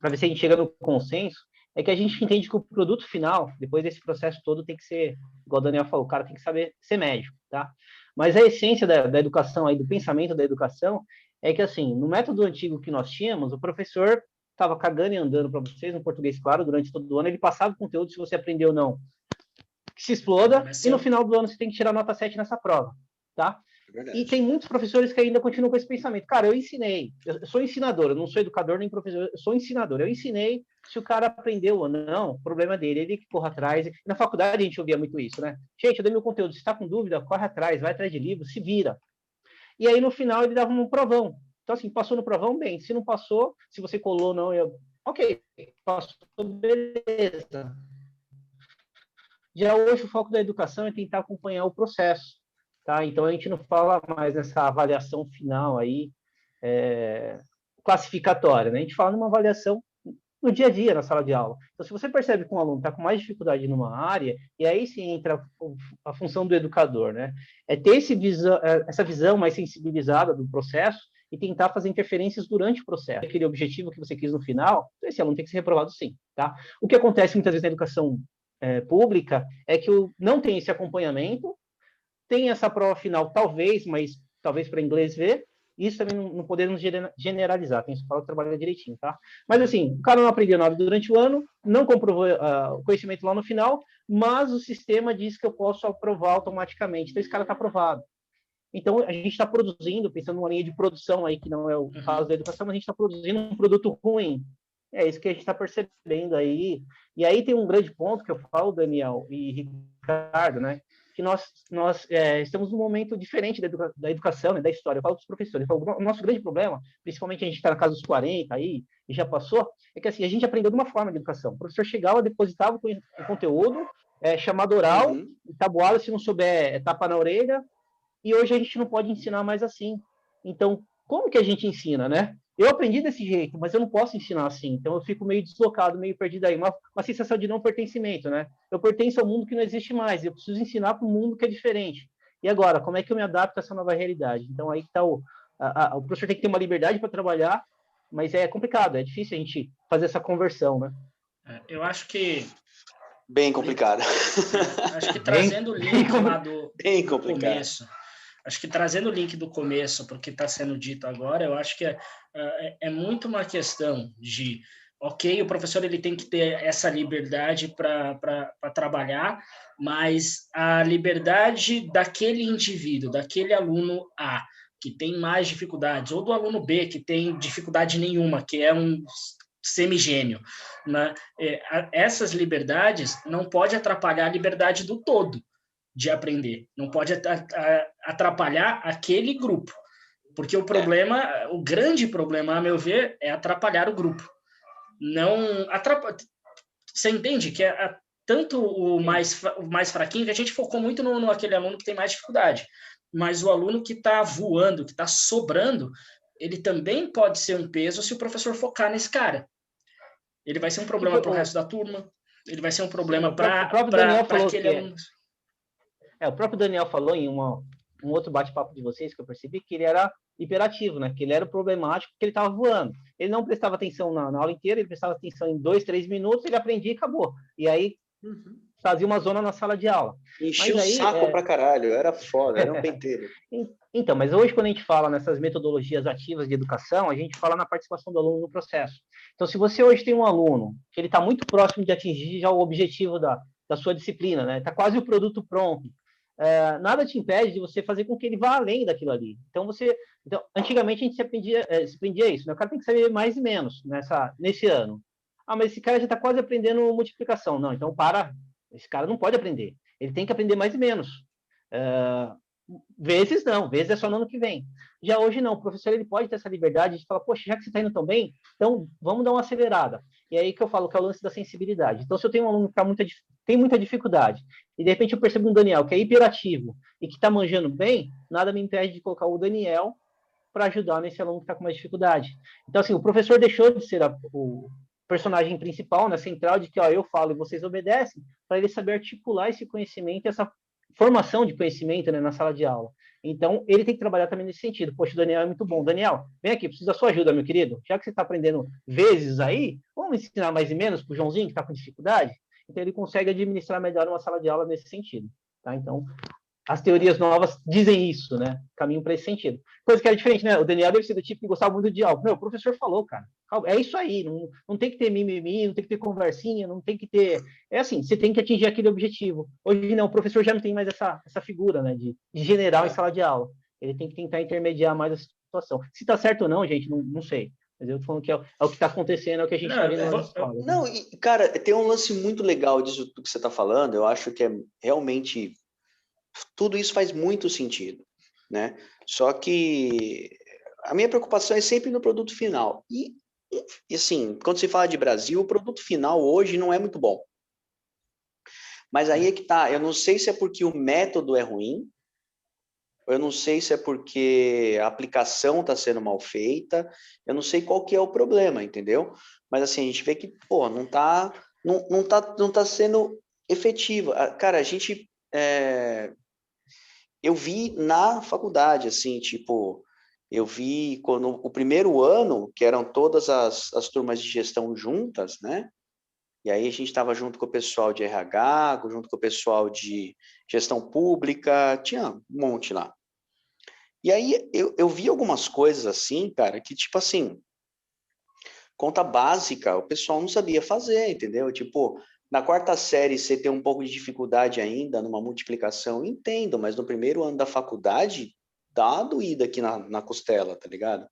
C: para ver se a gente chega no consenso, é que a gente entende que o produto final, depois desse processo todo, tem que ser, igual o Daniel falou, o cara tem que saber ser médico, tá? Mas a essência da educação, aí, do pensamento da educação, é que, assim, no método antigo que nós tínhamos, o professor estava cagando e andando para vocês, no português claro, durante todo o ano, ele passava o conteúdo, se você aprendeu ou não, que se exploda, e no final do ano você tem que tirar nota 7 nessa prova, tá? E tem muitos professores que ainda continuam com esse pensamento. Cara, eu ensinei, eu sou ensinador, eu não sou educador nem professor, eu sou ensinador. Eu ensinei, se o cara aprendeu ou não, o problema dele, ele que corra atrás. Na faculdade a gente ouvia muito isso, né? Gente, eu dei meu conteúdo, se está com dúvida, corre atrás, vai atrás de livro, se vira. E aí no final ele dava um provão. Então, assim, passou no provão, bem. Se não passou, se você colou, não, ok, passou, beleza. Já hoje o foco da educação é tentar acompanhar o processo, tá? Então a gente não fala mais nessa avaliação final aí, classificatória, né? A gente fala numa avaliação no dia a dia, na sala de aula. Então, se você percebe que um aluno está com mais dificuldade numa área, e aí sim entra a função do educador, né? É ter essa visão mais sensibilizada do processo e tentar fazer interferências durante o processo. Aquele objetivo que você quis no final, esse aluno tem que ser reprovado sim, tá? O que acontece muitas vezes na educação pública é que não tem esse acompanhamento, tem essa prova final, talvez, mas talvez para inglês ver, isso também não podemos generalizar, tem que falar que trabalha direitinho, tá? Mas assim, o cara não aprendeu nada durante o ano, não comprovou o conhecimento lá no final, mas o sistema diz que eu posso aprovar automaticamente, então esse cara está aprovado. Então, a gente está produzindo, pensando numa linha de produção aí, que não é o caso da educação, mas a gente está produzindo um produto ruim. É isso que a gente está percebendo aí. E aí tem um grande ponto que eu falo, Daniel e Ricardo, né? Que nós estamos num momento diferente da educação, né, da história. Eu falo para os professores, o nosso grande problema, principalmente a gente está na casa dos 40 aí, e já passou, é que assim, a gente aprendeu de uma forma de educação. O professor chegava, depositava o conteúdo, chamado oral, tabuado, se não souber, tapa na orelha, e hoje a gente não pode ensinar mais assim. Então, como que a gente ensina, né? Eu aprendi desse jeito, mas eu não posso ensinar assim. Então, eu fico meio deslocado, meio perdido aí. Uma sensação de não pertencimento, né? Eu pertenço ao mundo que não existe mais. Eu preciso ensinar para um mundo que é diferente. E agora, como é que eu me adapto a essa nova realidade? Então, aí está o professor tem que ter uma liberdade para trabalhar, mas é complicado, é difícil a gente fazer essa conversão, né?
B: Eu acho que...
A: Bem complicado.
B: Acho que trazendo o link lá do começo... Acho que trazendo o link do começo para o que está sendo dito agora, eu acho que é muito uma questão de, ok, o professor ele tem que ter essa liberdade para trabalhar, mas a liberdade daquele indivíduo, daquele aluno A, que tem mais dificuldades, ou do aluno B, que tem dificuldade nenhuma, que é um semigênio, né? Essas liberdades não pode atrapalhar a liberdade do todo de aprender, não pode atrapalhar aquele grupo, porque o problema, o grande problema, a meu ver, é atrapalhar o grupo. Não atrapalha. Você entende que tanto o mais fraquinho, que a gente focou muito no aquele aluno que tem mais dificuldade, mas o aluno que está voando, que está sobrando, ele também pode ser um peso se o professor focar nesse cara. Ele vai ser um problema para o resto da turma, ele vai ser um problema para aquele aluno.
C: O próprio Daniel falou em um outro bate-papo de vocês, que eu percebi que ele era hiperativo, né? Que ele era problemático, porque ele estava voando. Ele não prestava atenção na aula inteira, ele prestava atenção em 2, 3 minutos, ele aprendia e acabou. E aí fazia uma zona na sala de aula.
A: Enchia o saco pra caralho, era foda, era um penteiro.
C: Então, mas hoje quando a gente fala nessas metodologias ativas de educação, a gente fala na participação do aluno no processo. Então, se você hoje tem um aluno que ele está muito próximo de atingir já o objetivo da sua disciplina, né? Está quase o produto pronto. Nada te impede de você fazer com que ele vá além daquilo ali. Então, antigamente a gente se aprendia isso, né? O cara tem que saber mais e menos nesse ano. Mas esse cara já está quase aprendendo multiplicação. Não, então esse cara não pode aprender. Ele tem que aprender mais e menos. Vezes não, vezes é só no ano que vem. Já hoje não, o professor ele pode ter essa liberdade de falar, poxa, já que você está indo tão bem, então vamos dar uma acelerada. E aí que eu falo que é o lance da sensibilidade. Então, se eu tenho um aluno que tem muita dificuldade, e de repente eu percebo um Daniel que é hiperativo e que está manjando bem, nada me impede de colocar o Daniel para ajudar nesse aluno que está com mais dificuldade. Então, assim, o professor deixou de ser o personagem principal, né, central, de que eu falo e vocês obedecem, para ele saber articular esse conhecimento, essa formação de conhecimento, né, na sala de aula. Então, ele tem que trabalhar também nesse sentido. Poxa, o Daniel é muito bom. Daniel, vem aqui, preciso da sua ajuda, meu querido. Já que você está aprendendo vezes aí, vamos ensinar mais e menos para o Joãozinho, que está com dificuldade? Então, ele consegue administrar melhor uma sala de aula nesse sentido. Tá? Então, as teorias novas dizem isso, né? Caminham para esse sentido. Coisa que era diferente, né? O Daniel deve ser do tipo que gostava muito de algo. Meu, o professor falou, cara. É isso aí. Não tem que ter mimimi, não tem que ter conversinha, não tem que ter... É assim, você tem que atingir aquele objetivo. Hoje, não, o professor já não tem mais essa figura, né? De general em sala de aula. Ele tem que tentar intermediar mais a situação. Se tá certo ou não, gente, não sei. Mas eu tô falando que é o que está acontecendo, é o que a gente está vendo nas escolas.
A: Não, e, cara, tem um lance muito legal disso que você está falando. Eu acho que é realmente... Tudo isso faz muito sentido, né? Só que a minha preocupação é sempre no produto final. E assim, quando se fala de Brasil, o produto final hoje não é muito bom. Mas aí é que tá. Eu não sei se é porque o método é ruim, eu não sei se é porque a aplicação está sendo mal feita, eu não sei qual que é o problema, entendeu? Mas assim, a gente vê que, pô, não tá sendo efetivo. Cara, a gente... eu vi na faculdade, assim, tipo, eu vi quando o primeiro ano, que eram todas as turmas de gestão juntas, né? E aí a gente estava junto com o pessoal de RH, junto com o pessoal de gestão pública, tinha um monte lá. E aí eu vi algumas coisas assim, cara, que tipo assim, conta básica, o pessoal não sabia fazer, entendeu? Tipo, na quarta série, você tem um pouco de dificuldade ainda numa multiplicação, entendo, mas no primeiro ano da faculdade, dá uma doída aqui na costela, tá ligado?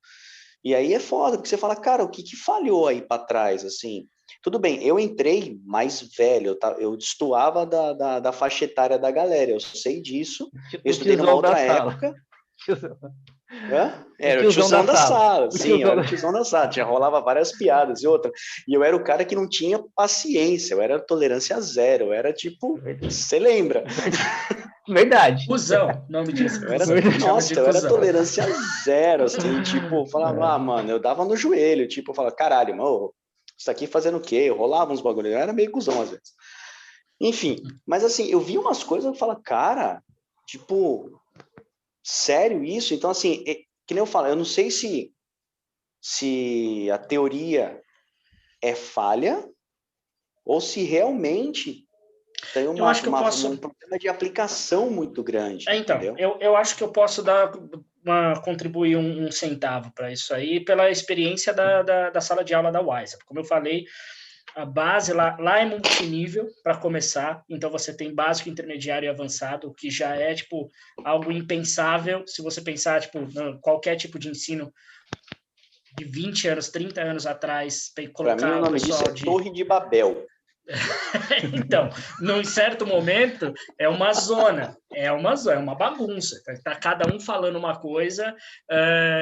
A: E aí é foda, porque você fala, cara, o que falhou aí para trás, assim? Tudo bem, eu entrei mais velho, eu destoava da faixa etária da galera, eu sei disso, eu estudei numa outra época. Era o tiozão da sala, sim, eu era o tiozão da sala, rolava várias piadas e outra. E eu era o cara que não tinha paciência, eu era tolerância zero, eu era tipo, você lembra?
C: Verdade.
B: Cusão, nome disso.
A: Eu era tolerância zero, assim, tipo, falava, mano, eu dava no joelho, tipo, eu falava, caralho, mano, isso aqui fazendo o quê? Eu rolava uns bagulho, eu era meio cuzão às vezes. Enfim, mas assim, eu vi umas coisas e falava, cara, tipo, sério isso? Então, assim, que nem eu falo, eu não sei se a teoria é falha ou se realmente tem um problema de aplicação muito grande.
B: Então,
A: entendeu?
B: Eu acho que eu posso contribuir um centavo para isso aí, pela experiência da sala de aula da WISE. Como eu falei, a base lá é multinível para começar, então você tem básico, intermediário e avançado, o que já é tipo algo impensável se você pensar tipo qualquer tipo de ensino de 20 anos, 30 anos atrás, colocar
A: para mim, o nome disso é Torre de Babel.
B: Então, num certo momento, é uma zona, é uma bagunça. Tá cada um falando uma coisa,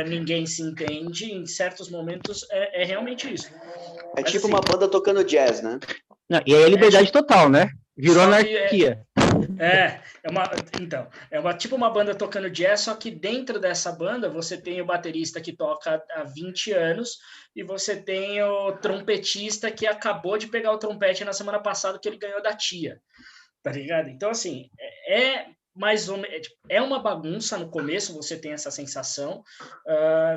B: ninguém se entende. Em certos momentos, é realmente isso.
C: Mas,
A: tipo assim, uma banda tocando jazz, né?
C: Não, e aí é liberdade total, né? Virou anarquia.
B: Tipo uma banda tocando jazz, só que dentro dessa banda você tem o baterista que toca há 20 anos e você tem o trompetista que acabou de pegar o trompete na semana passada que ele ganhou da tia, tá ligado? Então, assim, mais ou menos, é uma bagunça no começo, você tem essa sensação.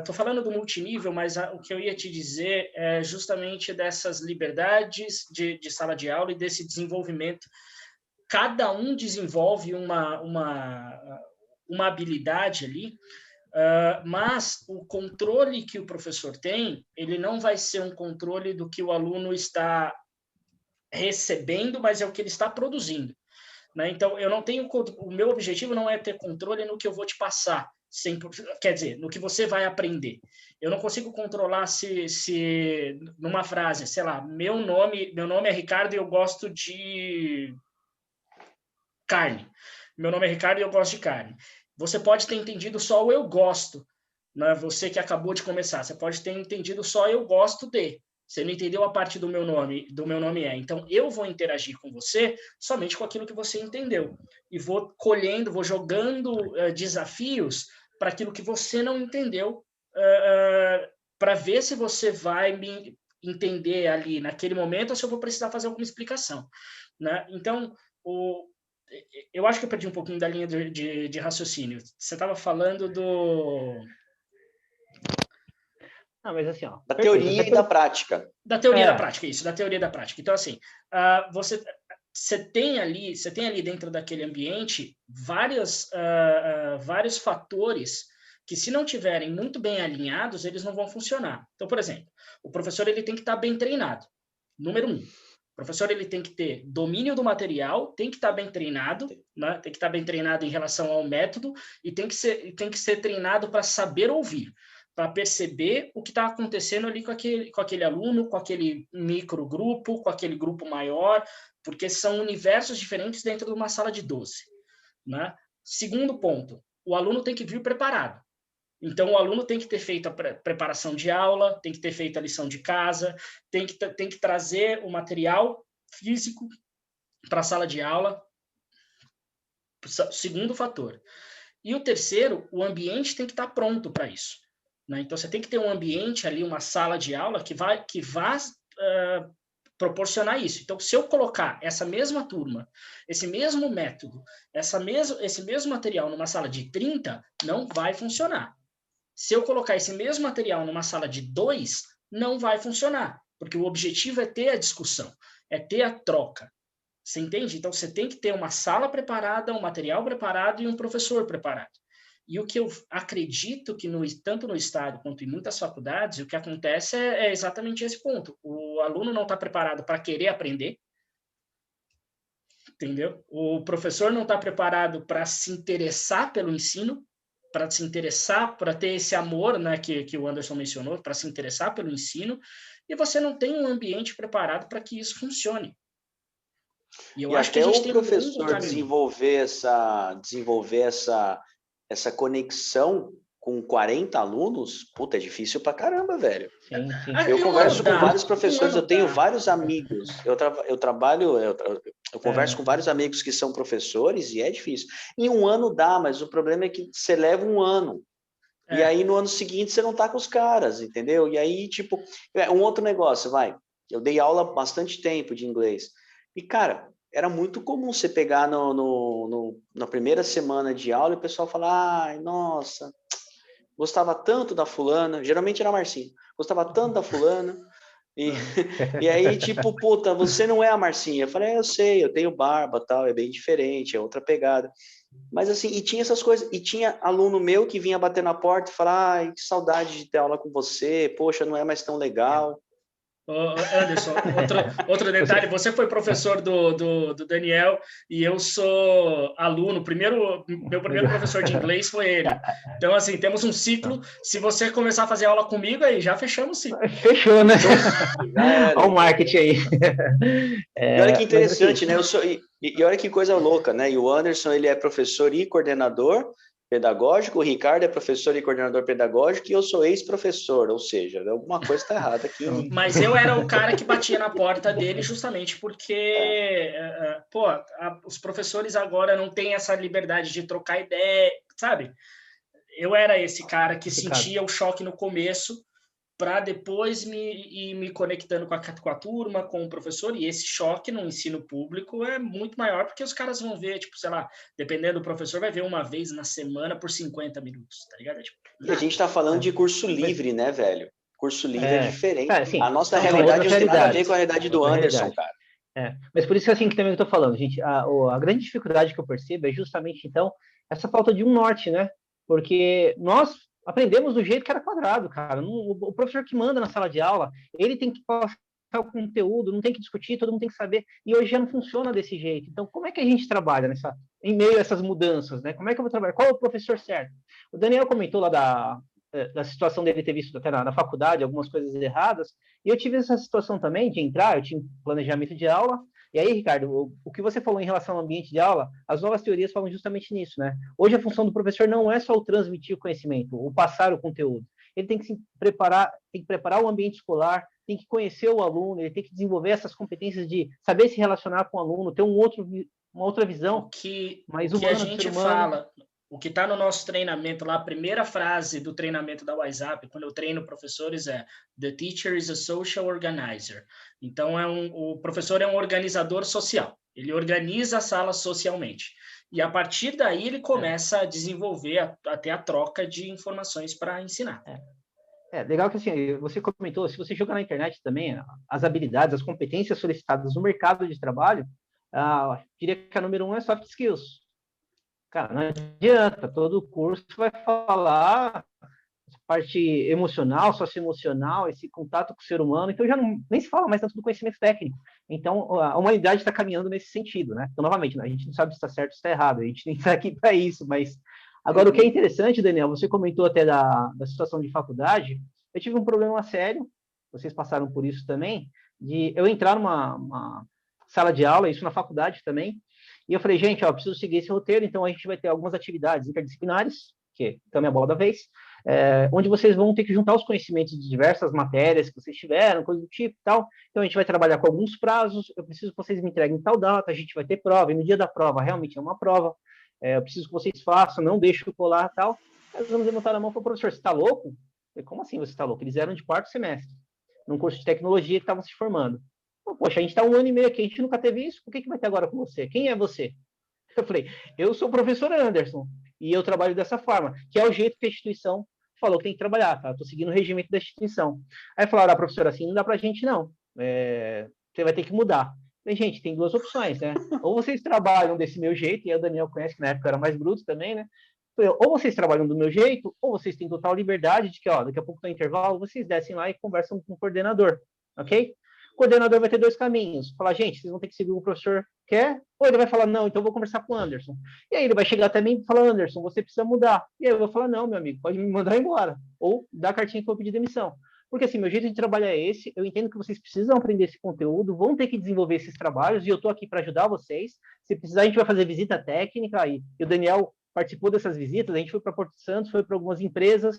B: Tô falando do multinível, mas o que eu ia te dizer é justamente dessas liberdades de sala de aula e desse desenvolvimento. Cada um desenvolve uma habilidade ali, mas o controle que o professor tem, ele não vai ser um controle do que o aluno está recebendo, mas é o que ele está produzindo. Né? Então, eu não tenho... O meu objetivo não é ter controle no que eu vou te passar, quer dizer, no que você vai aprender. Eu não consigo controlar se numa frase, sei lá, meu nome é Ricardo e eu gosto de carne. Meu nome é Ricardo e eu gosto de carne. Você pode ter entendido só o eu gosto, né? Você que acabou de começar, você pode ter entendido só eu gosto de. Você não entendeu a parte do meu nome é. Então, eu vou interagir com você somente com aquilo que você entendeu. E vou colhendo, vou jogando desafios para aquilo que você não entendeu, para ver se você vai me entender ali naquele momento ou se eu vou precisar fazer alguma explicação. Né? Então, eu acho que eu perdi um pouquinho da linha de raciocínio. Você estava falando do...
C: Mas assim, ó,
A: da teoria e da prática.
B: Da teoria da prática, isso, da teoria da prática. Então, assim, você tem ali dentro daquele ambiente vários fatores que, se não tiverem muito bem alinhados, eles não vão funcionar. Então, por exemplo, o professor ele tem que estar bem treinado. Número 1. O professor ele tem que ter domínio do material, tem que estar bem treinado, né? Tem que estar bem treinado em relação ao método e tem que ser treinado para saber ouvir, para perceber o que está acontecendo ali com aquele aluno, com aquele microgrupo, com aquele grupo maior, porque são universos diferentes dentro de uma sala de 12. Né? Segundo ponto, o aluno tem que vir preparado. Então, o aluno tem que ter feito a preparação de aula, tem que ter feito a lição de casa, tem que trazer o material físico para a sala de aula. Segundo fator. E o terceiro, o ambiente tem que estar pronto para isso. Né? Então, você tem que ter um ambiente ali, uma sala de aula que vá proporcionar isso. Então, se eu colocar essa mesma turma, esse mesmo método, esse mesmo material numa sala de 30, não vai funcionar. Se eu colocar esse mesmo material numa sala de 2, não vai funcionar, porque o objetivo é ter a discussão, é ter a troca. Você entende? Então, você tem que ter uma sala preparada, um material preparado e um professor preparado. E o que eu acredito que, tanto no Estado quanto em muitas faculdades, o que acontece é exatamente esse ponto. O aluno não está preparado para querer aprender, entendeu? O professor não está preparado para se interessar pelo ensino, para se interessar, para ter esse amor, né, que o Anderson mencionou, para se interessar pelo ensino, e você não tem um ambiente preparado para que isso funcione.
A: E eu acho que a gente tem o professor desenvolver essa conexão com 40 alunos, puta, é difícil pra caramba, velho.
C: Sim.
A: Eu converso com vários professores, eu tenho vários amigos, eu converso com vários amigos que são professores e é difícil. Em um ano dá, mas o problema é que você leva um ano. E aí no ano seguinte você não tá com os caras, entendeu? E aí, tipo, um outro negócio, eu dei aula há bastante tempo de inglês. E, cara, era muito comum você pegar na primeira semana de aula e o pessoal falar, ai, nossa, gostava tanto da fulana, geralmente era a Marcinha, gostava tanto da fulana, e aí, tipo, puta, você não é a Marcinha. Eu falei, eu sei, eu tenho barba, tal, é bem diferente, é outra pegada. Mas assim, e tinha essas coisas, e tinha aluno meu que vinha bater na porta e falar, ai, que saudade de ter aula com você, poxa, não é mais tão legal.
B: Anderson, outro detalhe, você foi professor do Daniel e eu sou aluno, meu primeiro professor de inglês foi ele. Então, assim, temos um ciclo, se você começar a fazer aula comigo, aí já fechamos o ciclo.
C: Fechou, né? Olha o marketing aí.
A: E olha que interessante, né? E olha que coisa louca, né? E o Anderson, ele é professor e coordenador pedagógico, o Ricardo é professor e coordenador pedagógico e eu sou ex-professor, ou seja, alguma coisa está errada aqui.
B: Mas eu era o cara que batia na porta dele justamente porque, os professores agora não têm essa liberdade de trocar ideia, sabe? Eu era esse cara que sentia o choque no começo para depois ir me conectando com a turma, com o professor, e esse choque no ensino público é muito maior, porque os caras vão ver, tipo, sei lá, dependendo do professor, vai ver uma vez na semana por 50 minutos, tá ligado? Tipo,
A: e a gente tá falando de curso livre, né, velho? Curso livre é diferente.
C: Cara, assim,
A: a nossa realidade não tem nada a ver com a realidade do Anderson, cara.
C: Mas por isso assim, que também eu tô falando, gente, a grande dificuldade que eu percebo é justamente, então, essa falta de um norte, né? Porque nós aprendemos do jeito que era quadrado, cara. O professor que manda na sala de aula, ele tem que passar o conteúdo, não tem que discutir, todo mundo tem que saber. E hoje já não funciona desse jeito. Então, como é que a gente trabalha em meio a essas mudanças, né? Como é que eu vou trabalhar? Qual é o professor certo? O Daniel comentou lá da situação dele ter visto até na faculdade algumas coisas erradas, e eu tive essa situação também de entrar, eu tinha planejamento de aula. E aí, Ricardo, o que você falou em relação ao ambiente de aula, as novas teorias falam justamente nisso, né? Hoje a função do professor não é só o transmitir o conhecimento, o passar o conteúdo. Ele tem que se preparar, tem que preparar o ambiente escolar, tem que conhecer o aluno, ele tem que desenvolver essas competências de saber se relacionar com o aluno, ter uma outra visão mais humana do ser humano.
B: Fala, o que está no nosso treinamento lá, a primeira frase do treinamento da WhatsApp, quando eu treino professores, é "The teacher is a social organizer". Então, o professor é um organizador social. Ele organiza a sala socialmente. E a partir daí ele começa a desenvolver até a troca de informações para ensinar.
C: Legal que assim, você comentou, se você jogar na internet também, as habilidades, as competências solicitadas no mercado de trabalho, diria que a número 1 é soft skills. Cara, não adianta, todo curso vai falar parte emocional, socioemocional, esse contato com o ser humano, então já nem se fala mais tanto do conhecimento técnico. Então, a humanidade está caminhando nesse sentido, né? Então, novamente, a gente não sabe se está certo ou se está errado, a gente nem está aqui para isso, mas... Agora, o que é interessante, Daniel, você comentou até da situação de faculdade, eu tive um problema sério, vocês passaram por isso também, de eu entrar numa sala de aula, isso na faculdade também, e eu falei, gente, preciso seguir esse roteiro, então a gente vai ter algumas atividades interdisciplinares, que também é a bola da vez, onde vocês vão ter que juntar os conhecimentos de diversas matérias que vocês tiveram, coisa do tipo e tal. Então, a gente vai trabalhar com alguns prazos, eu preciso que vocês me entreguem tal data, a gente vai ter prova, e no dia da prova, realmente é uma prova, eu preciso que vocês façam, não deixem eu colar e tal. Aí os alunos levantaram a mão e falaram, professor, você está louco? Eu falei, como assim você está louco? Eles eram de 4º semestre, num curso de tecnologia que estavam se formando. Poxa, a gente está 1 ano e meio aqui, a gente nunca teve isso, por que vai ter agora com você? Quem é você? Eu falei, eu sou o professor Anderson, e eu trabalho dessa forma, que é o jeito que a instituição falou que tem que trabalhar, tá? Estou seguindo o regimento da instituição. Aí falaram, professor, assim não dá para a gente, não. Você vai ter que mudar. Falei, gente, tem 2 opções, né? Ou vocês trabalham desse meu jeito, e aí o Daniel conhece, que na época era mais bruto também, né? Falei, ou vocês trabalham do meu jeito, ou vocês têm total liberdade de que, daqui a pouco no intervalo, vocês descem lá e conversam com o coordenador, ok? O coordenador vai ter 2 caminhos. Falar, gente, vocês vão ter que seguir o que o professor quer, ou ele vai falar, não, então eu vou conversar com o Anderson. E aí ele vai chegar até mim e falar, Anderson, você precisa mudar. E aí eu vou falar, não, meu amigo, pode me mandar embora. Ou dar a cartinha que eu pedir demissão. Porque assim, meu jeito de trabalhar é esse, eu entendo que vocês precisam aprender esse conteúdo, vão ter que desenvolver esses trabalhos, e eu estou aqui para ajudar vocês. Se precisar, a gente vai fazer visita técnica, e o Daniel participou dessas visitas, a gente foi para Porto Santo, foi para algumas empresas.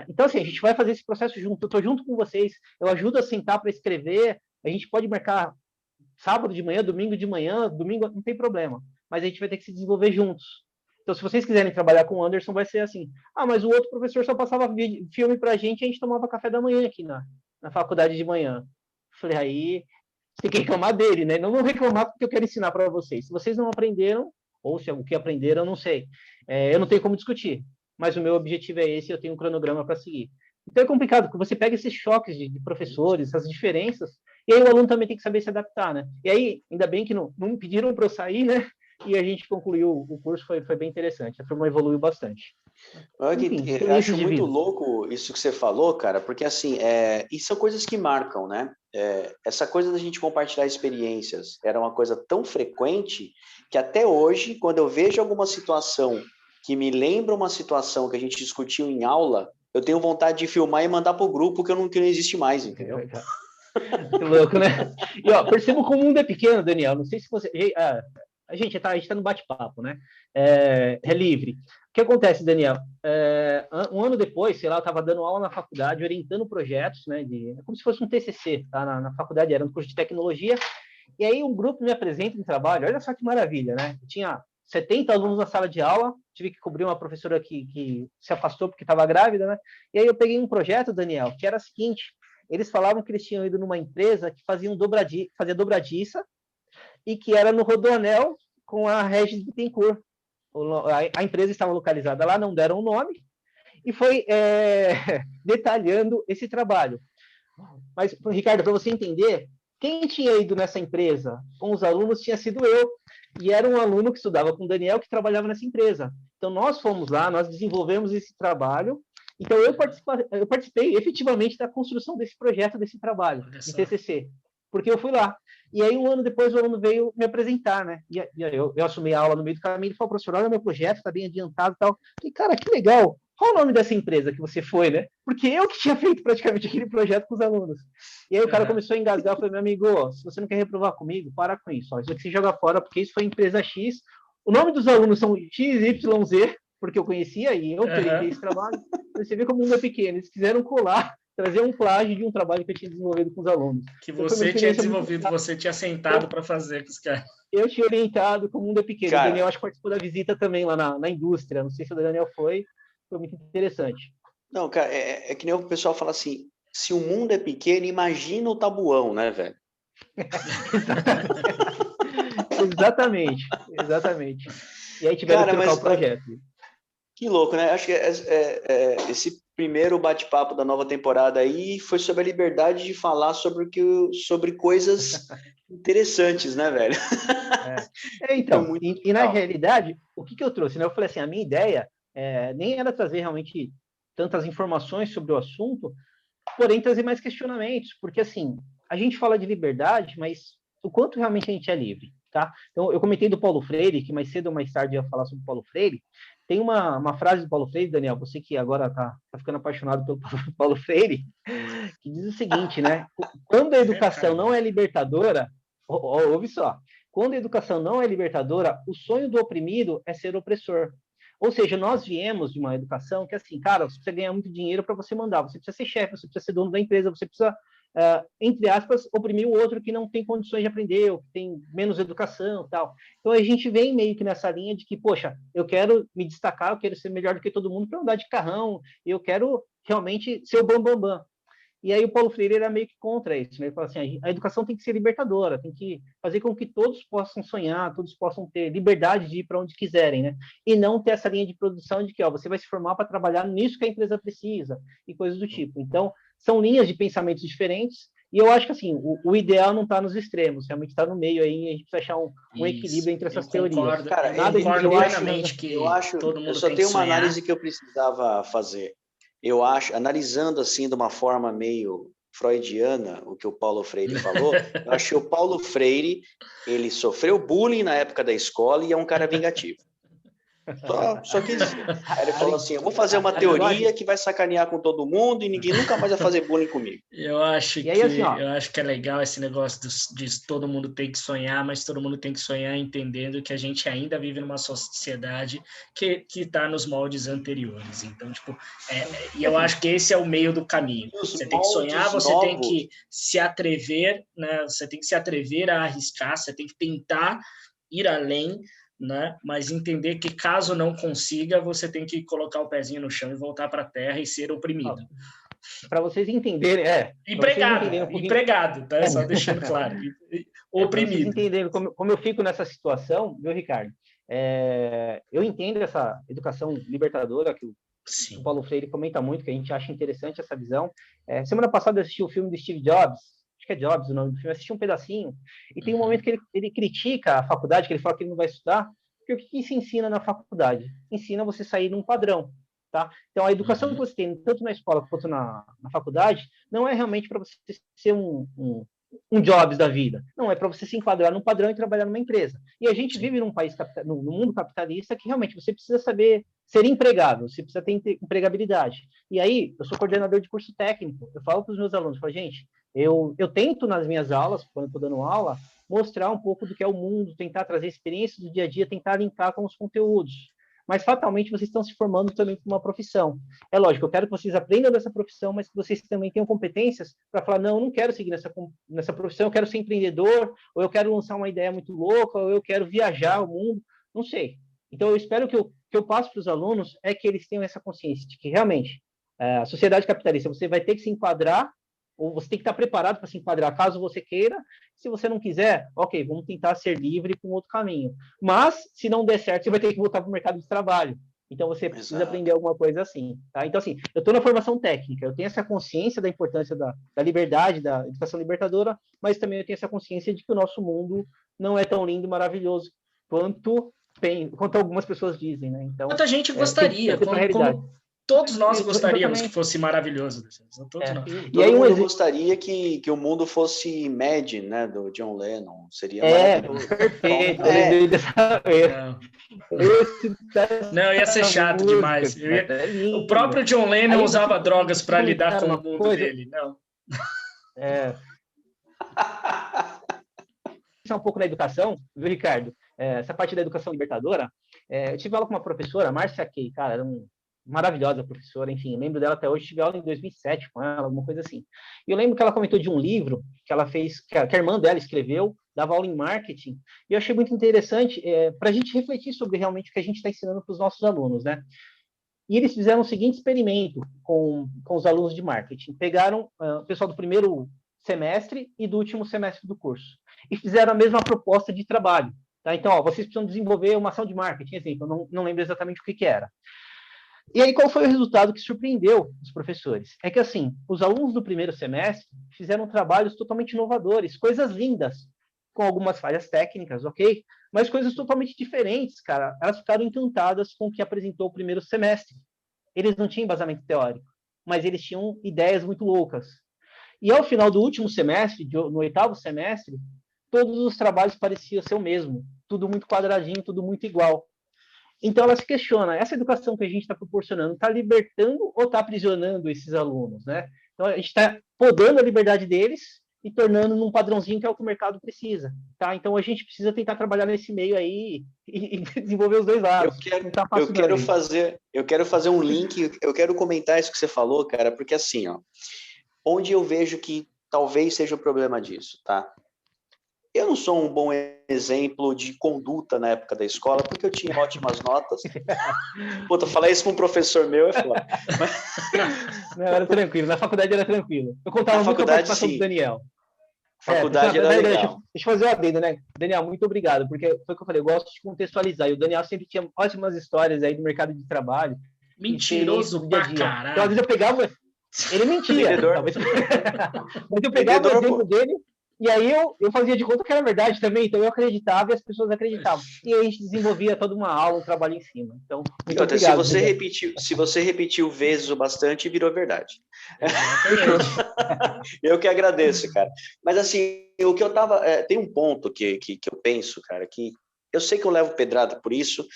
C: Então, assim, a gente vai fazer esse processo junto, eu estou junto com vocês, eu ajudo a sentar para escrever, a gente pode marcar sábado de manhã, domingo, não tem problema, mas a gente vai ter que se desenvolver juntos. Então, se vocês quiserem trabalhar com o Anderson, vai ser assim, mas o outro professor só passava filme para a gente tomava café da manhã aqui na faculdade de manhã. Falei, aí, tem que reclamar dele, né? Não vou reclamar porque eu quero ensinar para vocês. Se vocês não aprenderam, ou se o que aprenderam, eu não sei. Eu não tenho como discutir. Mas o meu objetivo é esse, eu tenho um cronograma para seguir. Então é complicado, porque você pega esses choques de professores, essas diferenças, e aí o aluno também tem que saber se adaptar, né? E aí, ainda bem que não me pediram para eu sair, né? E a gente concluiu o curso, foi bem interessante. A turma evoluiu bastante.
A: Enfim, eu acho muito louco isso que você falou, cara, porque assim, e são coisas que marcam, né? Essa coisa da gente compartilhar experiências era uma coisa tão frequente que até hoje, quando eu vejo alguma situação que me lembra uma situação que a gente discutiu em aula, eu tenho vontade de filmar e mandar para o grupo que não existe mais, entendeu?
C: Que louco, né? E percebo como o mundo é pequeno, Daniel. Não sei se você... A gente está no bate-papo, né? É livre. O que acontece, Daniel? Um ano depois, sei lá, eu estava dando aula na faculdade, orientando projetos, né? Como se fosse um TCC, tá? Na faculdade, era um curso de tecnologia. E aí um grupo me apresenta em trabalho. Olha só que maravilha, né? Eu tinha 70 alunos na sala de aula, tive que cobrir uma professora que se afastou porque estava grávida, né? E aí eu peguei um projeto, Daniel, que era o seguinte: eles falavam que eles tinham ido numa empresa que fazia dobradiça e que era no Rodoanel com a Regis Bittencourt. A empresa estava localizada lá, não deram o nome, e foi detalhando esse trabalho. Mas, Ricardo, para você entender, quem tinha ido nessa empresa com os alunos tinha sido eu, e era um aluno que estudava com o Daniel, que trabalhava nessa empresa. Então, nós fomos lá, nós desenvolvemos esse trabalho. Então, eu participei efetivamente da construção desse projeto, desse trabalho, de TCC, porque eu fui lá. E aí, um ano depois, o aluno veio me apresentar, né? E eu assumi a aula no meio do caminho, ele falou, professor, olha, meu projeto está bem adiantado e tal. Falei, cara, que legal. Qual o nome dessa empresa que você foi, né? Porque eu que tinha feito praticamente aquele projeto com os alunos. E aí o cara começou a engasgar, eu falei, meu amigo, se você não quer reprovar comigo, para com isso. Isso aqui você joga fora, porque isso foi empresa X. O nome dos alunos são XYZ, porque eu conhecia e eu teria esse trabalho. Você vê como o mundo é pequeno. Eles quiseram colar, trazer um plágio de um trabalho que eu tinha desenvolvido com os alunos.
B: Que você tinha desenvolvido, você tinha sentado para fazer com os caras.
C: Eu tinha orientado, como o mundo é pequeno. Cara, o Daniel acho que participou da visita também lá na indústria. Não sei se o Daniel foi muito interessante.
A: Não, cara, é que nem o pessoal fala assim, se o mundo é pequeno, imagina o tabuão, né, velho?
C: Exatamente. E aí tiveram que trocar o projeto.
A: Que louco, né? Acho que esse primeiro bate-papo da nova temporada aí foi sobre a liberdade de falar sobre coisas interessantes, né, velho?
C: Então, e na realidade, o que eu trouxe? Né? Eu falei assim, a minha ideia nem era trazer realmente tantas informações sobre o assunto, porém trazer mais questionamentos, porque assim, a gente fala de liberdade, mas o quanto realmente a gente é livre, tá? Então, eu comentei do Paulo Freire, que mais cedo ou mais tarde eu ia falar sobre o Paulo Freire. Tem uma frase do Paulo Freire, Daniel, você que agora tá ficando apaixonado pelo Paulo Freire, que diz o seguinte, né? Quando a educação não é libertadora, ouve só, quando a educação não é libertadora, o sonho do oprimido é ser opressor. Ou seja, nós viemos de uma educação que, assim, cara, você precisa ganhar muito dinheiro para você mandar, você precisa ser chefe, você precisa ser dono da empresa, você precisa, entre aspas, oprimir o outro que não tem condições de aprender, ou que tem menos educação e tal. Então, a gente vem meio que nessa linha de que, poxa, eu quero me destacar, eu quero ser melhor do que todo mundo para andar de carrão, eu quero realmente ser o bambambam. E aí o Paulo Freire era meio que contra isso, né? Ele fala assim, a educação tem que ser libertadora, tem que fazer com que todos possam sonhar, todos possam ter liberdade de ir para onde quiserem, né? E não ter essa linha de produção de que, você vai se formar para trabalhar nisso que a empresa precisa e coisas do tipo. Então, são linhas de pensamentos diferentes e eu acho que, assim, o ideal não está nos extremos, realmente está no meio aí, a gente precisa achar um equilíbrio entre essas teorias.
A: Cara,
B: eu concordo plenamente que todo mundo
A: eu só
B: tem
A: tenho
B: que
A: uma
B: sonhar.
A: análise que eu precisava fazer. Eu acho, analisando assim de uma forma meio freudiana, o que o Paulo Freire falou, eu acho que o Paulo Freire, ele sofreu bullying na época da escola e é um cara vingativo. Só quis dizer. Aí ele falou assim, eu vou fazer uma teoria que vai sacanear com todo mundo e ninguém nunca mais vai fazer bullying comigo.
B: Eu acho que é legal esse negócio de todo mundo tem que sonhar, mas todo mundo tem que sonhar entendendo que a gente ainda vive numa sociedade que está nos moldes anteriores. Então, tipo, e eu acho que esse é o meio do caminho. Você tem que sonhar, você tem que se atrever, né? Você tem que se atrever a arriscar, você tem que tentar ir além, né? Mas entender que caso não consiga, você tem que colocar o pezinho no chão e voltar para a terra e ser oprimido.
C: Para vocês entenderem,
B: empregado, tá? Só deixando claro. Oprimido.
C: Para vocês entenderem como eu fico nessa situação, viu, Ricardo? Eu entendo essa educação libertadora que o Paulo Freire comenta muito, que a gente acha interessante essa visão. Semana passada eu assisti o filme do Steve Jobs, acho que é Jobs o nome do filme, assisti um pedacinho, e tem um momento que ele critica a faculdade, que ele fala que ele não vai estudar, porque o que se ensina na faculdade? Ensina você sair num padrão, tá? Então, a educação que você tem, tanto na escola quanto na faculdade, não é realmente para você ser um Jobs da vida. Não, é para você se enquadrar num padrão e trabalhar numa empresa. E a gente vive num país, no mundo capitalista, que realmente você precisa saber ser empregável, você precisa ter empregabilidade. E aí, eu sou coordenador de curso técnico, eu falo para os meus alunos, gente, eu tento nas minhas aulas, quando eu estou dando aula, mostrar um pouco do que é o mundo, tentar trazer experiências do dia a dia, tentar linkar com os conteúdos. Mas fatalmente vocês estão se formando também para uma profissão. É lógico, eu quero que vocês aprendam dessa profissão, mas que vocês também tenham competências para falar, não, eu não quero seguir nessa profissão, eu quero ser empreendedor, ou eu quero lançar uma ideia muito louca, ou eu quero viajar o mundo, não sei. Então, eu espero que eu passo para os alunos é que eles tenham essa consciência de que, realmente, a sociedade capitalista, você vai ter que se enquadrar, ou você tem que estar preparado para se enquadrar, caso você queira. Se você não quiser, ok, vamos tentar ser livre com outro caminho. Mas, se não der certo, você vai ter que voltar para o mercado de trabalho. Então, você precisa aprender alguma coisa assim. Tá? Então, assim, eu estou na formação técnica, eu tenho essa consciência da importância da liberdade, da educação libertadora, mas também eu tenho essa consciência de que o nosso mundo não é tão lindo e maravilhoso quanto algumas pessoas dizem, né? Então,
B: quanta gente gostaria, como todos nós gostaríamos que fosse maravilhoso. Todos nós.
A: Todo mundo gostaria que o mundo fosse Imagine, né, do John Lennon. Seria maravilhoso.
C: Perfeito.
B: Não, ia ser chato demais. O próprio John Lennon usava drogas para lidar com o mundo dele. Não.
C: Um pouco na educação, viu, Ricardo? Essa parte da educação libertadora, eu tive aula com uma professora, Márcia Kay, cara, era maravilhosa professora, enfim, lembro dela até hoje, tive aula em 2007 com ela, alguma coisa assim. E eu lembro que ela comentou de um livro que ela fez, que a irmã dela escreveu, dava aula em marketing, e eu achei muito interessante para a gente refletir sobre realmente o que a gente está ensinando para os nossos alunos, né? E eles fizeram o seguinte experimento com os alunos de marketing. Pegaram o pessoal do primeiro semestre e do último semestre do curso e fizeram a mesma proposta de trabalho. Tá? Então, ó, vocês precisam desenvolver uma ação de marketing, assim, eu não lembro exatamente o que era. E aí, qual foi o resultado que surpreendeu os professores? É que, assim, os alunos do primeiro semestre fizeram trabalhos totalmente inovadores, coisas lindas, com algumas falhas técnicas, ok? Mas coisas totalmente diferentes, cara. Elas ficaram encantadas com o que apresentou o primeiro semestre. Eles não tinham embasamento teórico, mas eles tinham ideias muito loucas. E ao final do último semestre, no oitavo semestre, todos os trabalhos pareciam ser o mesmo. Tudo muito quadradinho, tudo muito igual. Então ela se questiona, essa educação que a gente está proporcionando está libertando ou está aprisionando esses alunos, né? Então a gente está podando a liberdade deles e tornando num padrãozinho que é o que o mercado precisa, tá? Então a gente precisa tentar trabalhar nesse meio aí e desenvolver os dois lados.
A: Não tá fácil, eu quero fazer um link, eu quero comentar isso que você falou, cara, porque assim, ó, onde eu vejo que talvez seja o problema disso, tá? Eu não sou um bom exemplo de conduta na época da escola, porque eu tinha ótimas notas. Puta, falar isso com um professor meu é foda.
C: Não, era tranquilo, na faculdade era tranquilo. Eu contava muito com a participação do Daniel.
A: Faculdade era legal.
C: Deixa eu fazer uma adendo, né? Daniel, muito obrigado, porque foi o que eu falei, eu gosto de contextualizar. E o Daniel sempre tinha ótimas histórias aí do mercado de trabalho.
B: Mentiroso pra caralho.
C: Então, às vezes eu pegava... Ele mentia. Talvez... Mas eu pegava o exemplo dele... E aí eu fazia de conta que era verdade também, então eu acreditava e as pessoas acreditavam. E aí a gente desenvolvia toda uma aula, um trabalho em cima. Então, muito obrigado.
A: Se você repetiu vezes o bastante, virou verdade. Eu que agradeço, cara. Mas assim, o que eu tava... tem um ponto que eu penso, cara, que eu sei que eu levo pedrada por isso,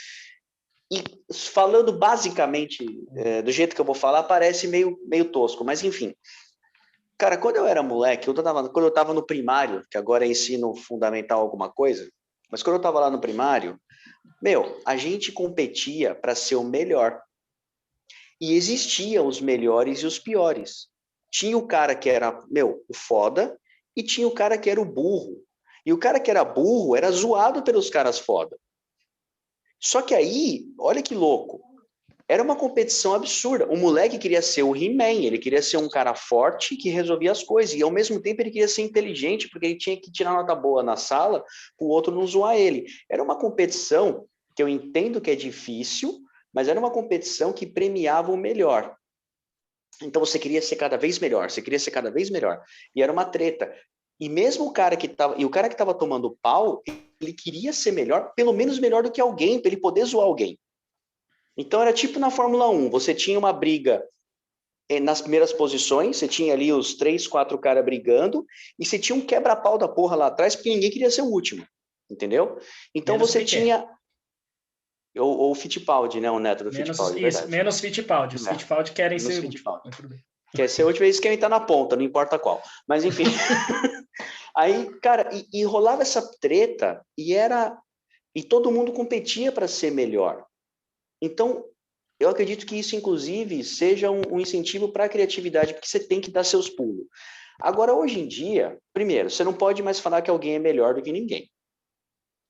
A: e falando basicamente do jeito que eu vou falar, parece meio tosco, mas enfim... Cara, quando eu era moleque, quando eu estava no primário, que agora é ensino fundamental alguma coisa, mas quando eu estava lá no primário, a gente competia para ser o melhor. E existiam os melhores e os piores. Tinha o cara que era, o foda, e tinha o cara que era o burro. E o cara que era burro era zoado pelos caras foda. Só que aí, olha que louco, era uma competição absurda. O moleque queria ser o He-Man, ele queria ser um cara forte que resolvia as coisas. E, ao mesmo tempo, ele queria ser inteligente, porque ele tinha que tirar nota boa na sala para o outro não zoar ele. Era uma competição que eu entendo que é difícil, mas era uma competição que premiava o melhor. Então, você queria ser cada vez melhor, você queria ser cada vez melhor. E era uma treta. E mesmo o cara que estava tomando pau, ele queria ser melhor, pelo menos melhor do que alguém, para ele poder zoar alguém. Então, era tipo na Fórmula 1, você tinha uma briga nas primeiras posições, você tinha ali os 3, 4 caras brigando, e você tinha um quebra-pau da porra lá atrás, porque ninguém queria ser o último, entendeu? Então, menos você tinha... Ou o Fittipaldi, né? O neto do Fittipaldi,
B: isso, menos Fittipaldi. Os Fittipaldi querem ser
A: Fittipaldi. Quer ser o último, eles querem estar na ponta, não importa qual. Mas, enfim. Aí, cara, e rolava essa treta, e todo mundo competia para ser melhor. Então, eu acredito que isso, inclusive, seja um incentivo para a criatividade, porque você tem que dar seus pulos. Agora, hoje em dia, primeiro, você não pode mais falar que alguém é melhor do que ninguém.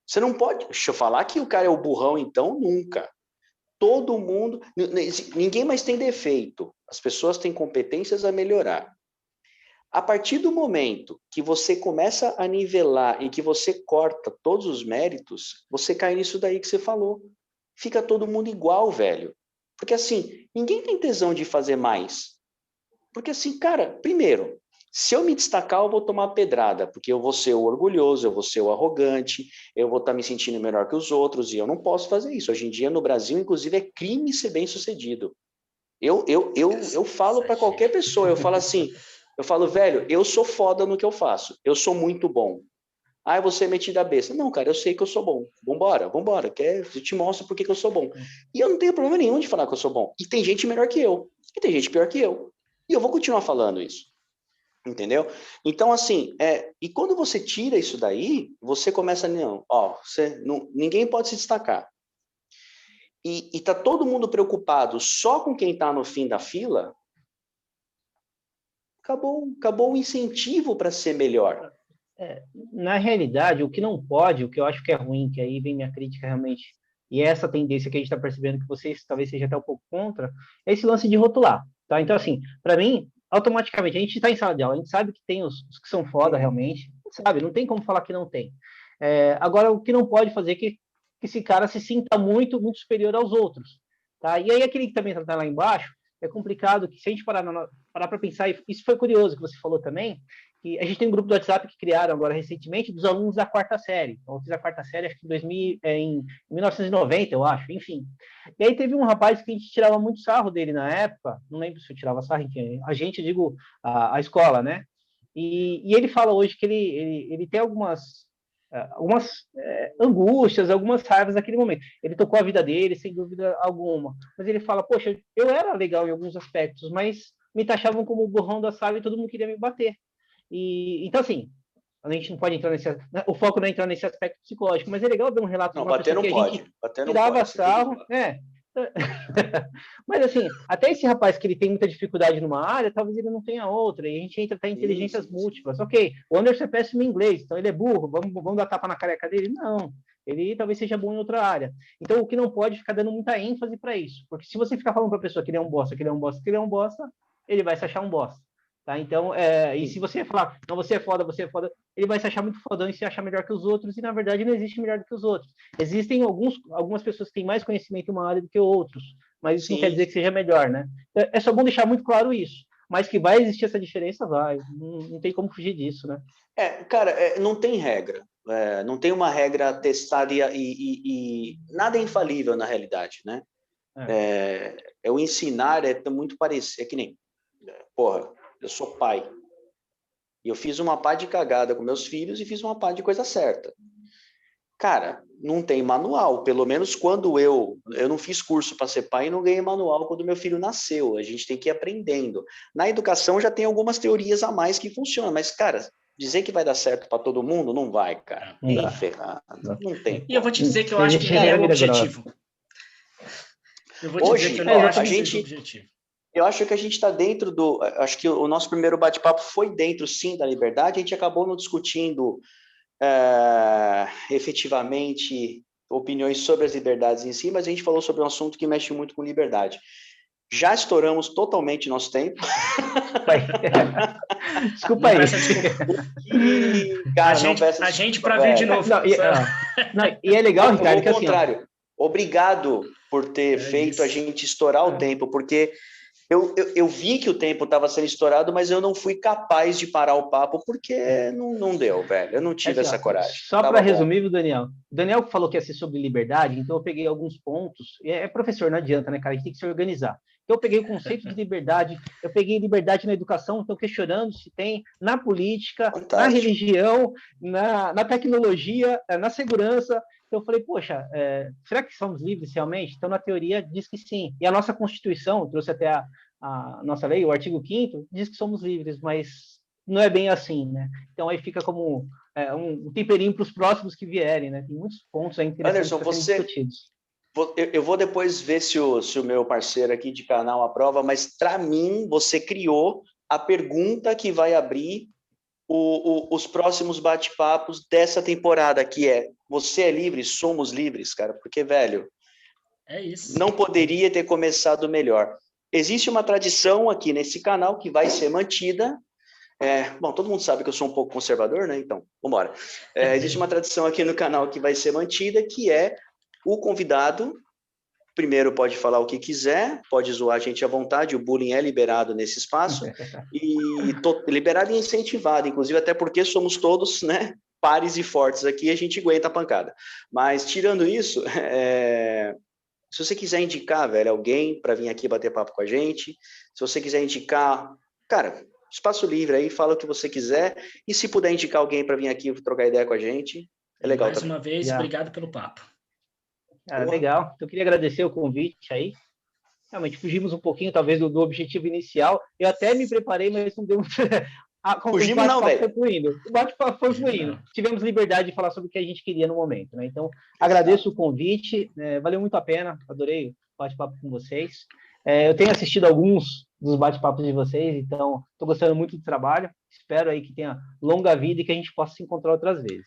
A: Você não pode... Deixa eu falar que o cara é o burrão, então, nunca. Todo mundo... Ninguém mais tem defeito. As pessoas têm competências a melhorar. A partir do momento que você começa a nivelar e que você corta todos os méritos, você cai nisso daí que você falou. Fica todo mundo igual, velho. Porque, assim, ninguém tem tesão de fazer mais. Porque, assim, cara, primeiro, se eu me destacar, eu vou tomar pedrada, porque eu vou ser o orgulhoso, eu vou ser o arrogante, eu vou estar me sentindo melhor que os outros, e eu não posso fazer isso. Hoje em dia, no Brasil, inclusive, é crime ser bem-sucedido. Eu falo para qualquer pessoa, eu falo, velho, eu sou foda no que eu faço, eu sou muito bom. Ah, você é metido a besta. Não, cara, eu sei que eu sou bom. Vambora. Eu te mostro por que eu sou bom. E eu não tenho problema nenhum de falar que eu sou bom. E tem gente melhor que eu. E tem gente pior que eu. E eu vou continuar falando isso. Entendeu? Então, assim, e quando você tira isso daí, você começa, ninguém pode se destacar. E tá todo mundo preocupado só com quem tá no fim da fila, acabou o incentivo para ser melhor.
C: Na realidade, o que não pode, o que eu acho que é ruim, que aí vem minha crítica realmente, e essa tendência que a gente está percebendo que vocês talvez seja até um pouco contra, é esse lance de rotular, tá? Então, assim, para mim, automaticamente, a gente está em sala de aula, a gente sabe que tem os que são foda realmente, sabe? Não tem como falar que não tem. Agora, o que não pode fazer é que esse cara se sinta muito superior aos outros. Tá? E aí, aquele que também está lá embaixo, é complicado, que se a gente parar para pensar, isso foi curioso que você falou também, que a gente tem um grupo do WhatsApp que criaram agora recentemente dos alunos da quarta série. Então, eu fiz a quarta série, acho que em 1990, eu acho, enfim. E aí teve um rapaz que a gente tirava muito sarro dele na época, não lembro se eu tirava sarro, enfim, a gente, digo, a escola, né? E ele fala hoje que ele tem algumas angústias, algumas raivas naquele momento. Ele tocou a vida dele, sem dúvida alguma. Mas ele fala, poxa, eu era legal em alguns aspectos, mas me taxavam como o burrão da sala e todo mundo queria me bater. Então, assim, a gente não pode entrar o foco não é entrar nesse aspecto psicológico, mas é legal ver um relato
A: Não,
C: de uma pessoa que a gente tirava sarro, Mas, assim, até esse rapaz que ele tem muita dificuldade numa área, talvez ele não tenha outra, e a gente entra até em inteligências múltiplas. Ok, o Anderson é péssimo em inglês, então ele é burro, vamos dar tapa na careca dele? Não, ele talvez seja bom em outra área. Então, o que não pode ficar dando muita ênfase para isso, porque se você ficar falando para a pessoa que ele é um bosta, que ele é um bosta, que ele é um bosta, ele vai se achar um bosta. Tá? Então, e se você falar, não, você é foda, ele vai se achar muito fodão e se achar melhor que os outros, e na verdade não existe melhor do que os outros. Existem algumas pessoas que têm mais conhecimento em uma área do que outros, mas isso não quer dizer que seja melhor, né? É só bom deixar muito claro isso. Mas que vai existir essa diferença, vai. Não tem como fugir disso, né?
A: Cara, não tem regra. Não tem uma regra testada e nada é infalível na realidade, né? O ensinar muito parecido. É que nem, porra, eu sou pai. E eu fiz uma pá de cagada com meus filhos e fiz uma pá de coisa certa. Cara, não tem manual. Pelo menos quando eu não fiz curso para ser pai e não ganhei manual quando meu filho nasceu. A gente tem que ir aprendendo. Na educação já tem algumas teorias a mais que funcionam, mas, cara, dizer que vai dar certo para todo mundo, não vai, cara. Nem ferrado. Não tem.
B: E eu vou te dizer que eu acho que é o objetivo.
A: Hoje, eu acho que a gente está dentro do... Acho que o nosso primeiro bate-papo foi dentro, sim, da liberdade. A gente acabou não discutindo efetivamente opiniões sobre as liberdades em si, mas a gente falou sobre um assunto que mexe muito com liberdade. Já estouramos totalmente nosso tempo.
C: Desculpa aí.
B: A gente para vir de novo.
C: E é legal, Ricardo, que
A: ao contrário. Obrigado por ter feito a gente estourar o tempo, porque eu vi que o tempo estava sendo estourado, mas eu não fui capaz de parar o papo, porque não deu, velho. Eu não tive essa coragem.
C: Só para resumir, viu, Daniel? O Daniel falou que ia ser sobre liberdade, então eu peguei alguns pontos. Professor, não adianta, né, cara? A gente tem que se organizar. Então, eu peguei o conceito de liberdade, eu peguei liberdade na educação, então questionando se tem na política, na religião, na tecnologia, na segurança. Então, eu falei, poxa, será que somos livres realmente? Então, na teoria, diz que sim. E a nossa Constituição, trouxe até a nossa lei, o artigo 5º, diz que somos livres, mas não é bem assim, né? Então, aí fica como um temperinho para os próximos que vierem, né? Tem muitos pontos aí interessantes para serem discutidos.
A: Eu vou depois ver se o meu parceiro aqui de canal aprova, mas para mim, você criou a pergunta que vai abrir os próximos bate-papos dessa temporada, que é: você é livre? Somos livres, cara, porque, velho,
B: é isso.
A: Não poderia ter começado melhor. Existe uma tradição aqui nesse canal que vai ser mantida. Bom, todo mundo sabe que eu sou um pouco conservador, né? Então, vamos embora. Existe uma tradição aqui no canal que vai ser mantida, que é o convidado, primeiro pode falar o que quiser, pode zoar a gente à vontade, o bullying é liberado nesse espaço, liberado e incentivado, inclusive até porque somos todos, né, pares e fortes aqui, a gente aguenta a pancada. Mas, tirando isso, se você quiser indicar, velho, alguém para vir aqui bater papo com a gente, se você quiser indicar, cara, espaço livre aí, fala o que você quiser, e se puder indicar alguém para vir aqui trocar ideia com a gente, é legal
B: também. Mais uma vez, obrigado pelo papo.
C: Legal. Eu queria agradecer o convite aí. Realmente fugimos um pouquinho, talvez, do objetivo inicial. Eu até me preparei, mas não deu...
A: Fugimos não, velho.
C: O bate-papo foi fluindo. Tivemos liberdade de falar sobre o que a gente queria no mommomento, né? Então, agradeço o convite. Valeu muito a pena. Adorei o bate-papo com vocês. Eu tenho assistido alguns dos bate-papos de vocês, então estou gostando muito do trabalho. Espero aí que tenha longa vida e que a gente possa se encontrar outras vezes.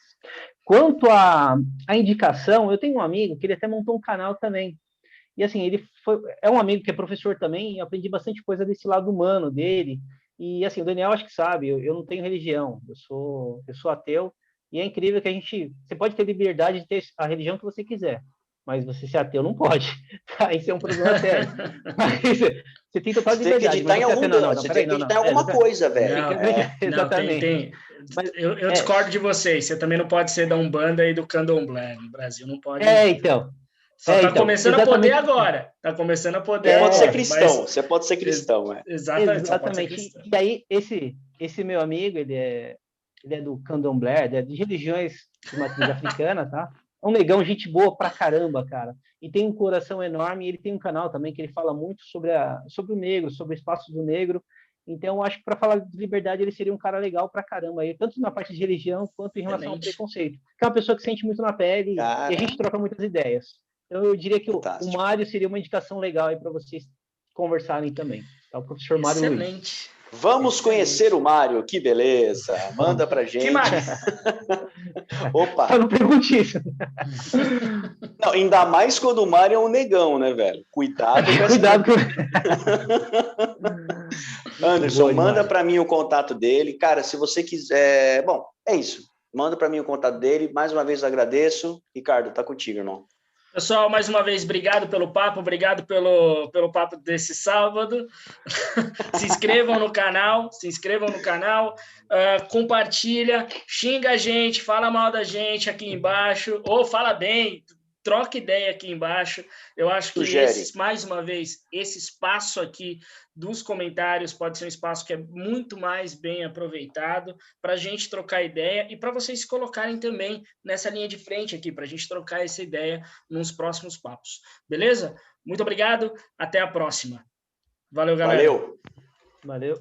C: Quanto à indicação, eu tenho um amigo que ele até montou um canal também. E assim, ele é um amigo que é professor também, e eu aprendi bastante coisa desse lado humano dele. E assim, o Daniel acho que sabe, eu não tenho religião, eu sou ateu, E é incrível que você pode ter liberdade de ter a religião que você quiser, mas você ser ateu não pode. Tá? Isso é um problema sério. Mas você tem total liberdade.
A: Você tem que acreditar em alguma coisa, velho.
C: Exatamente.
B: Eu discordo de vocês. Você também não pode ser da Umbanda e do Candomblé no Brasil. Não pode.
C: Então.
B: Só está começando a poder agora. Está começando a poder.
A: Você pode ser cristão.
C: Exatamente. E aí, esse meu amigo, ele é do Candomblé, ele é de religiões de matriz africana, tá? É um negão, gente boa pra caramba, cara. E tem um coração enorme, e ele tem um canal também que ele fala muito sobre o negro, sobre o espaço do negro. Então, eu acho que para falar de liberdade, ele seria um cara legal pra caramba, aí, tanto na parte de religião, quanto em relação ao preconceito. Que é uma pessoa que sente muito na pele, e a gente troca muitas ideias. Então, eu diria que o Mário seria uma indicação legal aí para vocês conversarem também. Tá? O professor Mário Luiz.
B: Excelente.
A: Vamos conhecer o Mário, que beleza. Manda pra gente.
B: Que Mário?
A: Opa.
C: Eu não pergunte isso.
A: Não, ainda mais quando o Mário é um negão, né, velho? Cuidado com Anderson, manda para mim o contato dele. Cara, se você quiser... Bom, é isso. Manda para mim o contato dele. Mais uma vez agradeço. Ricardo, tá contigo, irmão.
B: Pessoal, mais uma vez, obrigado pelo papo, obrigado pelo papo desse sábado. Se inscrevam no canal, compartilha, xinga a gente, fala mal da gente aqui embaixo, ou fala bem, troca ideia aqui embaixo. Eu acho que, mais uma vez, esse espaço aqui dos comentários pode ser um espaço que é muito mais bem aproveitado para a gente trocar ideia e para vocês se colocarem também nessa linha de frente aqui, para a gente trocar essa ideia nos próximos papos. Beleza? Muito obrigado. Até a próxima. Valeu, galera.
A: Valeu.